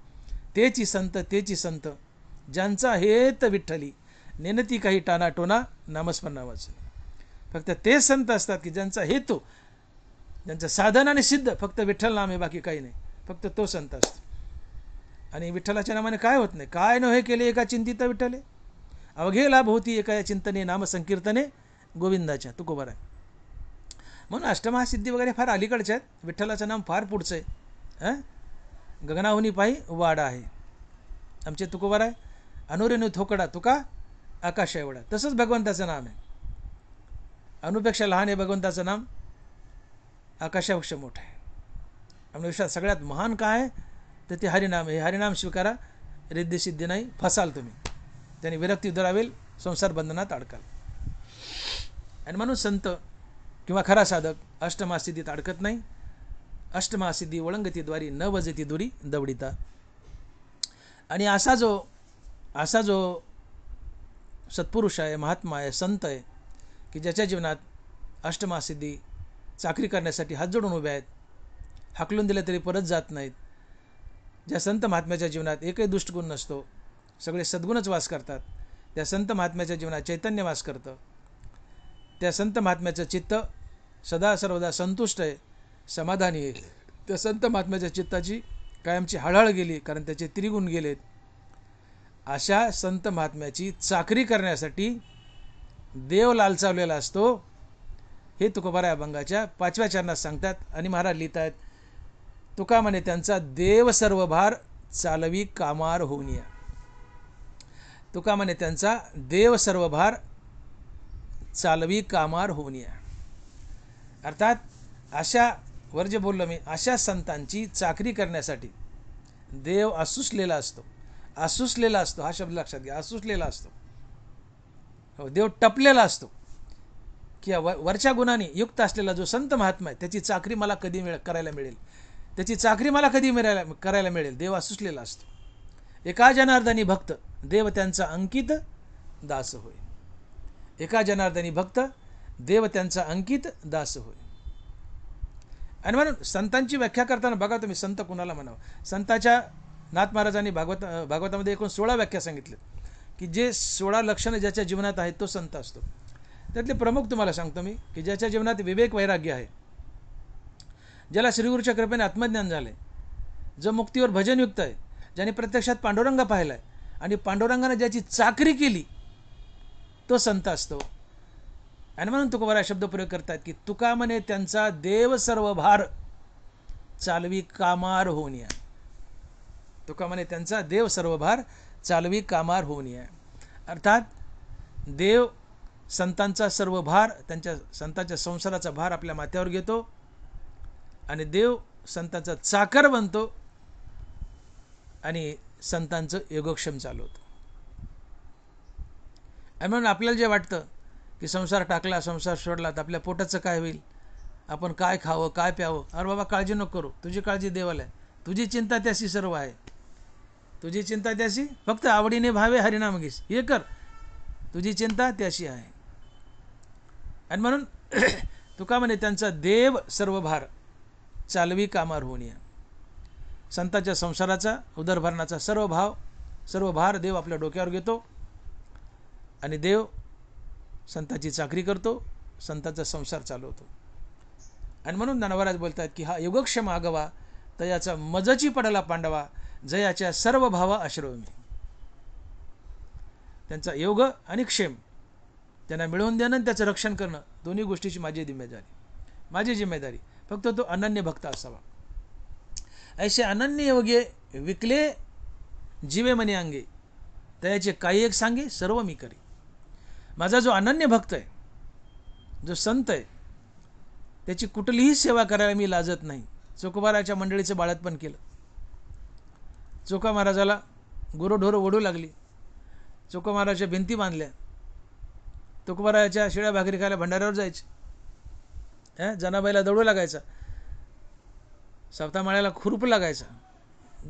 तेची संत ज्यांचा हेत विठ्ठली, नेनती काही टानाटोना नामस्मरणा वाचून. फक्त ते संत असतात की ज्यांचा हेतू, ज्यांचं साधन आणि सिद्ध फक्त विठ्ठल नाम आहे, बाकी काही नाही. फक्त तो संत असतो. आणि विठ्ठलाच्या नामाने काय होत नाही. काय नव्हे केले एका चिंतित विठ्ठले, अवघे लाभ होती एका या चिंतने नाम संकीर्तने गोविंदाच्या. तुकोबारा. म्हणून अष्टमहासिद्धी वगैरे फार अलीकडच्या आहेत. विठ्ठलाचं नाम फार पुढचं आहे. गगनाहुनी पायी वाडा आहे. आमचे तुकोबारा आहे, अनुरेनु थोकडा तुका आकाश एवढा. तसंच भगवंताचं नाम आहे. अनुपेक्षा लहान आहे भगवंताचं नाम, आकाशापेक्षा मोठं आहे. आपल्या विश्वात सगळ्यात महान काय आहे तर ते हरिनाम आहे. हरिनाम स्वीकारा, रिद्धिसिद्धी नाही, फसाल तुम्ही. त्याने विरक्ती दुरावेल, संसार बंधनात अडकाल. आणि म्हणून संत किंवा खरा साधक अष्टमहासिद्धीत अडकत नाही. अष्टमहासिद्धी ओळंगतीद्वारी न वजती दुरी दवडीता. आणि असा जो सत्पुरुष आहे, महात्मा आहे, संत आहे की ज्याच्या जीवनात अष्टमहासिद्धी चाकरी करण्यासाठी हात जोडून उभे आहेत, हाकलून दिले तरी परत जात नाहीत. ज्या संत महात्म्याच्या जीवनात एकही दुष्टगुण नसतो, सगळे सद्गुणच वास करतात, त्या संत महात्म्याच्या जीवनात चैतन्य वास करतं. त्या संत महात्म्याचं चित्त सदा सर्वदा संतुष्ट आहे, समाधानी आहे. त्या संत महात्म्याच्या चित्ताची कायमची हळहळ गेली, कारण त्याचे त्रिगुण गेलेत. अशा संत महात्म्याची चाकरी करण्यासाठी देव लालचावलेला असतो, हे तुकोबारा अभंगाच्या 5व्या चरणात सांगतात. आणि महाराज लिहित आहेत, तुका म्हणे त्यांचा देव सर्व भार चालवी कामार होऊन या. तुका म्हणे त्यांचा देव सर्व भार चालवी कामार होऊन या. अर्थात अशा वर जे बोललो मी, अशा संतांची चाकरी करण्यासाठी देव आसुसलेला असतो. आसुसलेला असतो हा शब्द लक्षात घ्या. आसुसलेला असतो. हो, देव टपलेला असतो की वरच्या गुणांनी युक्त असलेला जो संत महात्मा आहे त्याची चाकरी मला कधी करायला मिळेल, त्याची चाकरी मला कधी करायला मिळेल. देव आसुसलेला असतो. एका जनार्दनी भक्त देव त्यांचा अंकित दास होय. एका जनार्दनी भक्त देव त्यांचा अंकित दास होय. आणि म्हणून संतांची व्याख्या करताना बघा तुम्ही, संत कुणाला म्हणावं. संताच्या नाथ महाराजांनी भागवतामध्ये एकूण 16 व्याख्या सांगितल्यात की जे 16 लक्षणं ज्याच्या जीवनात आहेत तो संत असतो. त्यातले प्रमुख तुम्हाला सांगतो मी की ज्याच्या जीवनात विवेक वैराग्य आहे, ज्याला श्रीगुरूच्या कृपेने आत्मज्ञान झाले, जो मुक्तीवर भजनयुक्त आहे, ज्याने प्रत्यक्षात पांडुरंग पाहिला आहे आणि पांडुरंगाने ज्याची चाकरी केली तो संत असतो. आणि म्हणून तुकोबारा शब्द प्रयोग करतात की तुका म्हणे त्यांचा देव सर्व भार चालवी कामार होऊन या. तुका म्हणे त्यांचा देव सर्व भार चालवी कामार होऊन या. अर्थात देव संतांचा सर्व भार, त्यांच्या संतांच्या संसाराचा भार आपल्या माथ्यावर घेतो आणि देव संतांचा चाकर बनतो आणि संतांचं योगक्षेम चालवतो. आणि म्हणून आपल्याला जे वाटतं की संसार टाकला, संसार सोडला तर आपल्या पोटाचं काय होईल, आपण काय खावं काय प्यावं, अरे बाबा काळजी नको करू, तुझी काळजी देवाला आहे, तुझी चिंता त्याशी सर्व आहे, तुझी चिंता त्याशी, फक्त आवडीने भावे हरिनाम घेस हे कर, तुझी चिंता त्याशी आहे. आणि म्हणून तुका म्हणे त्यांचा देव सर्व भार चालवी कामार होऊन या. संतांच्या संसाराचा उदरभरणाचा सर्व भार देव आपल्या डोक्यावर घेतो आणि देव संतांची चाकरी करतो, संतांचा संसार चालवतो. आणि म्हणून ज्ञानोबा बोलतात की हा योगक्षेम आगवा तयाचा मजची पडला पांडवा जयाच्या सर्व भावा आश्रवमी. त्यांचा योग आणि क्षेम त्यांना मिळवून देणं आणि त्याचं रक्षण करणं दोन्ही गोष्टीची माझी जिम्मेदारी. फक्त तो अनन्य भक्त असावा. ऐसे अनन्य योगे विकले जीवे मने अंगे तयाचे काही एक सांगे सर्व मी करी. माझा जो अनन्य भक्त आहे, जो संत आहे, त्याची कुठलीही सेवा करायला मी लाजत नाही. चोकोबाराच्या मंडळीचं बाळतपण केलं. चोका महाराजाला गुरंढोरं ओढू लागली, चोका महाराजाच्या भिंती बांधल्या, तुकोबाराच्या शिळ्या भाकरी खायला भंडाऱ्यावर जायचे, जनाबाईला दौडू लागायचा, सावतामाळ्याला खुरप लागायचा,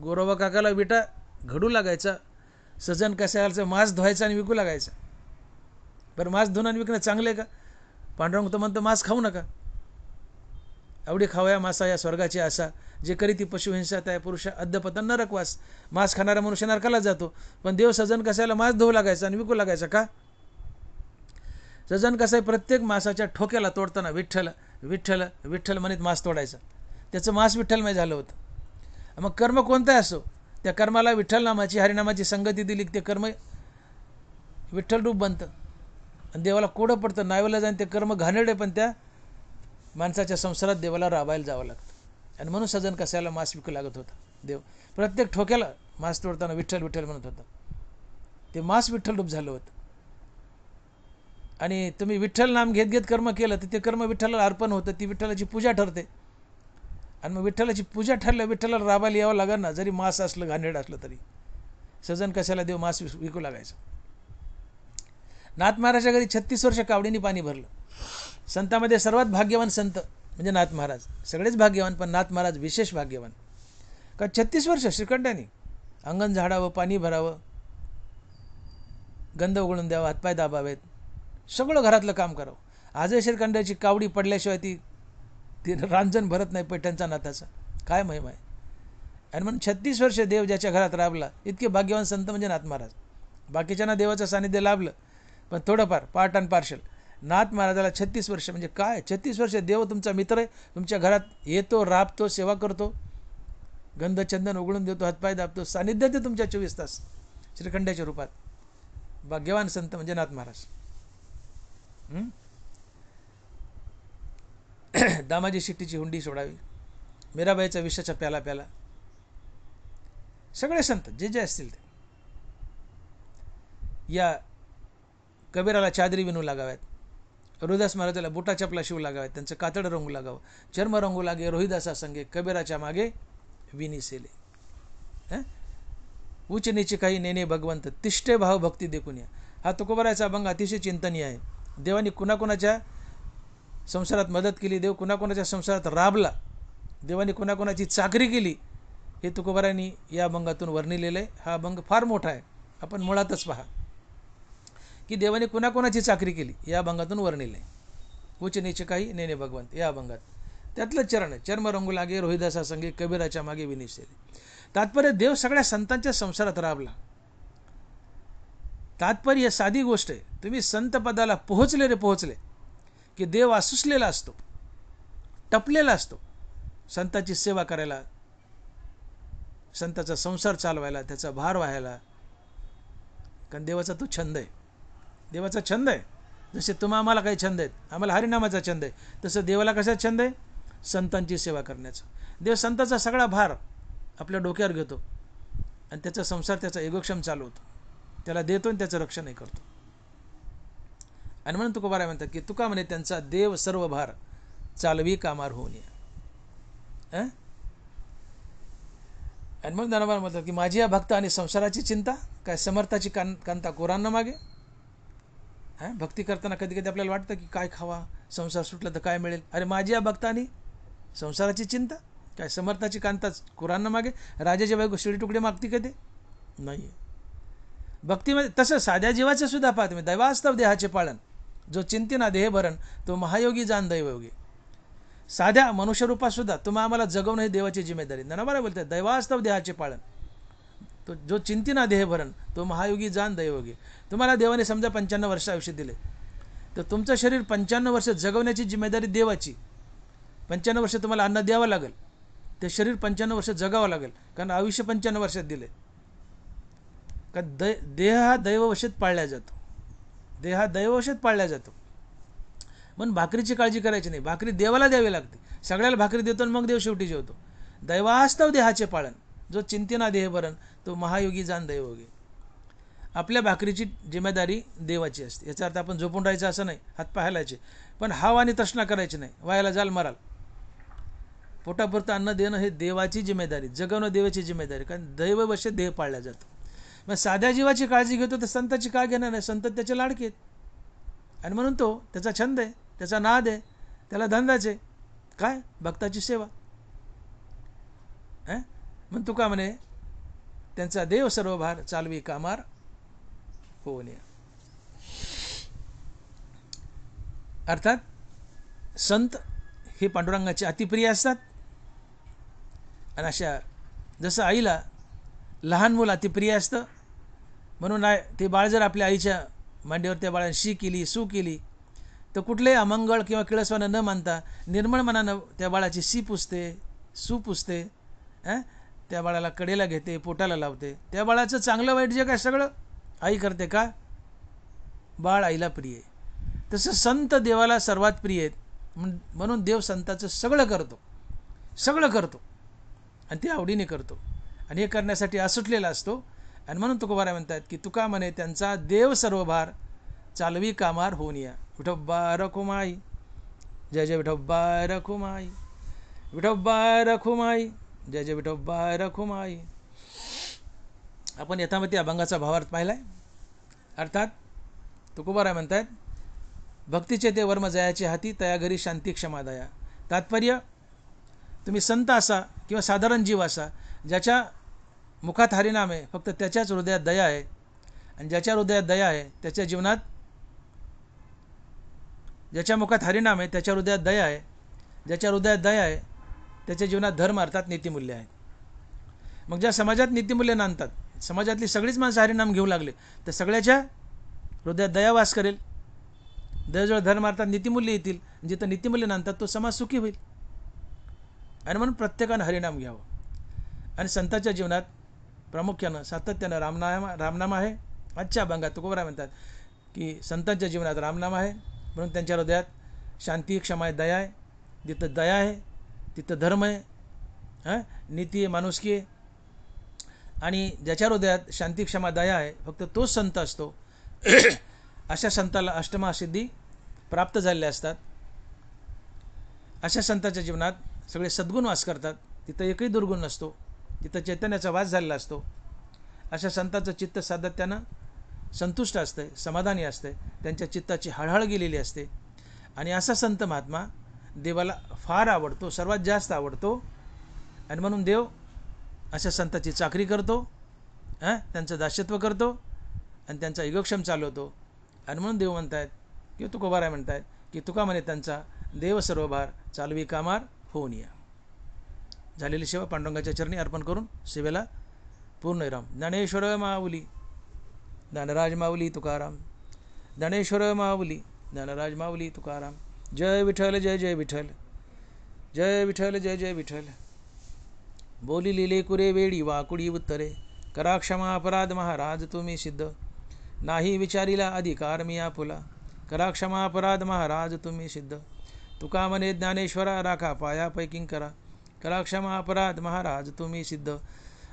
गोरोबा काकाला विटा घडू लागायचा, सजन कसायचं मांस धुवायचं आणि विकू लागायचं. बरं मांस धुणं आणि विकणं चांगलं आहे का? पांडुरंग तो म्हणतो मांस खाऊ नका, आवडी खावया मासा या स्वर्गाची आशा, जे करी ती पशुहिंसा त्या पुरुषा अद्यपतन नरकवास. मांस खाणारा मनुष्य नरकाला जातो, पण देव सजन कसायला मांस धुवू लागायचा आणि विकू लागायचा का? सजन कसाई प्रत्येक मासाच्या ठोक्याला तोडताना विठ्ठल विठ्ठल विठ्ठल म्हणत मांस तोडायचा, त्याचं मांस विठ्ठलमय झालं होतं. मग कर्म कोणतं असो, त्या कर्माला विठ्ठल नामाची हरिनामाची संगती दिली ते कर्म विठ्ठल रूप बनतं आणि देवाला कोडं पडतं. नावेला जाईन ते कर्म घाणेरडे, पण त्या माणसाच्या संसारात देवाला राबायला जावं लागतं. आणि म्हणून सजन कसायला मांस विकू लागत होता. देव प्रत्येक ठोक्याला मांस तोडताना विठ्ठल विठ्ठल म्हणत होता. ते मांस विठ्ठल रूप झालं होतं. आणि तुम्ही विठ्ठल नाम घेत घेत कर्म केलं तर ते कर्म विठ्ठलाला अर्पण होतं, ती विठ्ठलाची पूजा ठरते. आणि मग विठ्ठलाची पूजा ठरल्या विठ्ठलाला राबायला यावं लागेल ना, जरी मांस असलं घाणेरड असलं तरी. सजन कशाला देव मांस विकू लागायचं. नाथ महाराजच्या घरी 36 वर्ष कावडीने पाणी भरलं. संतांमध्ये सर्वात भाग्यवान संत म्हणजे नाथ महाराज. सगळेच भाग्यवान, पण नाथ महाराज विशेष भाग्यवान. का 36 वर्ष श्रीकंठाने अंगण झाडावं, पाणी भरावं, गंध उघडून द्यावं, हातपाय दाबावेत, सगळं घरातलं काम करावं. आजही श्रीकंठाची कावडी पडल्याशिवाय ती रांजण भरत नाही पैठणचा नाथाचा. काय महिमा आहे. आणि म्हणून 36 वर्ष देव ज्याच्या घरात राबला, इतके भाग्यवान संत म्हणजे नाथ महाराज. बाकीच्यांना देवाचं सानिध्य लाभलं, पण थोडंफार पार्ट अँड पार्शल. नाथ महाराजाला 36 वर्ष म्हणजे काय, 36 वर्ष देव तुमचा मित्र आहे, तुमच्या घरात येतो, राबतो, सेवा करतो, गंध चंदन उघडून देतो, हातपाय दाबतो, सानिध्य ते तुमच्या 24 तास श्रीखंडाच्या रूपात. भाग्यवान संत म्हणजे नाथ महाराज. दामाजी शिट्टीची हुंडी सोडावी, मीराबाईचा विषाचा प्याला प्याला, सगळे संत जे जे असतील ते. या कबीराला चादरी विणू लागाव्यात, रोहिदास महाराजाला बुटा चपला शिवू लागाव्यात, त्यांचं कातड रंगू लागावं, चर्म रंगू लागे रोहिदासा संगे कबीराच्या मागे विनी सेले. उच्च नीच काही नेने भगवंत तिष्ठे भाव भक्ती देखून या. हा तुकोबाराचा अभंग अतिशय चिंतनीय आहे. देवानी कुणाकुणाच्या संसारात मदत केली, देव कुणाकुणाच्या संसारात राबला, देवानी कुणाकुणाची चाकरी केली, हे तुकोबारांनी या अभंगातून वर्णिलेलं आहे. हा अभंग फार मोठा आहे. आपण मुळातच पहा की देवाने कुणाकुणाची चाकरी केली या अभंगातून वर्णिले आहे. उच्च नीच काही नेने भगवंत या अभंगात त्यातलं चरण आहे, चर्म रंगू लागे रोहिदासा संगे कबीराच्या मागे विनिसेले. तात्पर्य देव सगळ्या संतांच्या संसारात राबला. तात्पर्य साधी गोष्ट आहे, तुम्ही संत पदाला पोहोचले की देव आसुसलेला असतो, टपलेला असतो संतांची सेवा करायला, संताचा संसार चालवायला, त्याचा भार व्हायला. कारण देवाचा तो छंद आहे, देवाचा छंद आहे. जसे आम्हाला काही छंद आहेत, आम्हाला हरिनामाचा छंद आहे, तसं देवाला कशाचा छंद आहे? संतांची सेवा करण्याचा. देव संतांचा सगळा भार आपल्या डोक्यावर घेतो आणि त्याचा संसार, त्याचा योगक्षेम चालवतो, त्याला देतो आणि त्याचं रक्षणही करतो. आणि म्हणून तुकोबाराय म्हणतात की तुका म्हणे त्यांचा देव सर्व भार चालवी कामार होऊन या. आणि मग ज्ञानोबा म्हणतात की माझी या भक्त आणि संसाराची चिंता काय समर्थाची कांता कोरांना मागे. भक्ती करताना कधी कधी आपल्याला वाटतं की काय खावा, संसार सुटला तर काय मिळेल. अरे माझी या भक्त आणि संसाराची चिंता काय समर्थाची कांताच कुरांना मागे. राजाच्या बायको शिडी तुकडे मागती कधी नाही. भक्तीमध्ये तसं साध्या जीवाचं सुद्धा पाहत मी. दैवास्तव देहाचे पाळन जो चिंतिना देह भरण तो महायोगी जाण दैवयोगी. साध्या मनुष्यरूपात सुद्धा तुम्हा आम्हाला जगवणं ही देवाची जिम्मेदारी. बरं बोलतात दैवास्तव देहाचे पाळन तो जो चिंतिना देह भरण तो महायोगी जाण दैवयोगी. तुम्हाला देवाने समजा 95 वर्ष आयुष्य दिले, तर तुमचं शरीर 95 वर्ष जगवण्याची जिम्मेदारी देवाची. 95 वर्ष तुम्हाला अन्न द्यावं लागेल, ते शरीर 95 वर्ष जगावं लागेल, कारण आयुष्य 95 वर्षात दिले. कारण देह हा दैववशेत पाळला जातो, देह हा दैववशेत पाळला जातो. म्हणून भाकरीची काळजी करायची नाही, भाकरी देवाला द्यावी लागते. सगळ्याला भाकरी देतो आणि मग देव शेवटी जेवतो. दैवास्तव देहाचे पाळन जो चिंतिना देह भरण तो महायोगी जाण दैवयोगी. आपल्या भाकरीची जिम्मेदारी देवाची असते. याचा अर्थ आपण झोपून राहायचं असं नाही, हातपाय हालायचे, पण हाव आणि तृष्णा करायची नाही, वायाला जाल मराल. पोटापुरतं अन्न देणं हे देवाची जिम्मेदारी, जगवणं देवाची जिम्मेदारी, कारण दैववशेत देह पाळला जातो. मग साध्या जीवाची काळजी घेतो तर संतांची का घेणार नाही? संत त्याचे लाडके आहेत आणि म्हणून तो त्याचा छंद आहे, त्याचा नाद आहे, त्याला धंदाच आहे काय? भक्ताची सेवा. मग तुका म्हणे त्यांचा देव सर्व भार चालवी कामार होऊन या. अर्थात संत हे पांडुरंगाचे अतिप्रिय असतात. आणि अशा जसं आईला लहान मूल अतिप्रिय असतं, म्हणून ते बाळ जर आपल्या आईच्या मांडीवर त्या बाळाने शी केली, सू केली, तर कुठलेही अमंगळ किंवा किळसवानं न मानता निर्मळ मनानं त्या बाळाची शी पुसते, सू पुसते, त्या बाळाला कडेला घेते, पोटाला लावते. त्या बाळाचं चांगलं वाईट जे काय सगळं आई करते. का? बाळ आईला प्रिय आहे. तसं संत देवाला सर्वात प्रिय आहेत, म्हणून देव संताचं सगळं करतो, सगळं करतो आणि ते आवडीने करतो. आणि हे करण्यासाठी असुटलेला असतो. आणि म्हणून तुकोबाराय म्हणतात की तुका म्हणे त्यांचा देव सर्व भार चालवी कामार होऊन या. विठोबा रखुमाई, जय जय विठोबा रखुमाई, विठोबा रखुमाई, जय जय विठोबा रखुमाई. आपण यथामती अभंगाचा भावार्थ पाहिला आहे. अर्थात तुकोबाराय म्हणतात भक्तीचे ते वर्म जयाचे हाती, तया घरी शांती क्षमा दया. तात्पर्य तुम्ही संत असा किंवा साधारण जीव असा, ज्याच्या मुखात हरिनाम आहे, फक्त त्याच्याच हृदयात दया आहे. आणि ज्याच्या हृदयात दया आहे त्याच्या जीवनात, ज्याच्या मुखात हरिनाम आहे त्याच्या हृदयात दया आहे, ज्याच्या हृदयात दया आहे त्याच्या जीवनात धर्म अर्थात नीतिमूल्य आहे. मग ज्या समाजात नीतिमूल्य नांदतात, समाजातली सगळीच माणसं हरिनाम घेऊ लागले, तर सगळ्याच्या हृदयात दया वास करेल. दयाजवळ धर्म अर्थात नीतिमूल्य येतील. जिथं नीतिमूल्य नांदतात तो समाज सुखी होईल. आणि म्हणून प्रत्येकानं हरिनाम घ्यावं. आणि संतांच्या जीवनात प्रामुख्यानं सातत्यानं रामनाम आहे. आजच्या अभंगात तुकोबाराय म्हणतात की संतांच्या जीवनात रामनाम आहे, म्हणून त्यांच्या हृदयात शांती क्षमा आहे, दया आहे. जिथं दया आहे तिथं धर्म आहे, नीती आहे, माणुसकी आहे. आणि ज्याच्या हृदयात शांती क्षमा दया आहे फक्त तोच संत असतो. अशा संताला अष्टमहासिद्धी प्राप्त झालेल्या असतात. अशा संतांच्या जीवनात सगळे सद्गुण वास करतात. तिथं एकही दुर्गुण नसतो, तिथं चैतन्याचा वास झालेला असतो. अशा संतांचं चित्त सातत्यानं संतुष्ट असते, समाधानी असते, त्यांच्या चित्ताची हळहळ गेलेली असते. आणि असा संत महात्मा देवाला फार आवडतो, सर्वात जास्त आवडतो. आणि म्हणून देव अशा संताची चाकरी करतो, त्यांचं दास्यत्व करतो आणि त्यांचा योगक्षेम चालवतो. आणि म्हणून देव म्हणतायत की तुकोबाराय म्हणतायत की तुका म्हणे त्यांचा देव सर्व भार चालवी कामार होऊन या. झालेली सेवा पांडुरंगाच्या चरणी अर्पण करून सेवेला पूर्ण विराम. ज्ञानेश्वर माऊली, ज्ञानराज माऊली तुकाराम, ज्ञानेश्वर माऊली, ज्ञानराज माऊली तुकाराम. जय विठ्ठल, जय जय विठ्ठल, जय विठ्ठल, जय जय विठ्ठल. बोली लिले कुरे वेळी वाकुडी उत्तरे, करा क्षमा अपराध महाराज तुम्ही सिद्ध. नाही विचारिला अधिकार मी आपुला, करा क्षमा अपराध महाराज तुम्ही सिद्ध. तुका म्हणे ज्ञानेश्वरा राखा पायापैकी करा, करा क्षमा अपराध महाराज तुम्ही सिद्ध.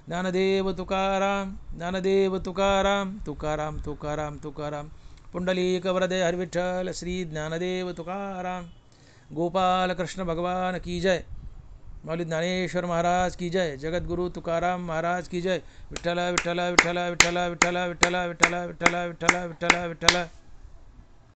ज्ञानदेव तुकाराम, ज्ञानदेव तुकाराम, तुकाराम तुकाराम तुकाराम. पुंडलिक वरदे हरिविठ्ठल श्री ज्ञानदेव तुकाराम. गोपाल कृष्ण भगवान की जय. माऊली ज्ञानेश्वर महाराज की जय. जगद्गुरु तुकाराम महाराज की जय. विठ्ठल विठ्ठल विठ्ठल विठ्ठल विठ्ठल विठ्ठल विठ्ठल विठ्ठल विठ्ठल विठ्ठल विठ्ठल.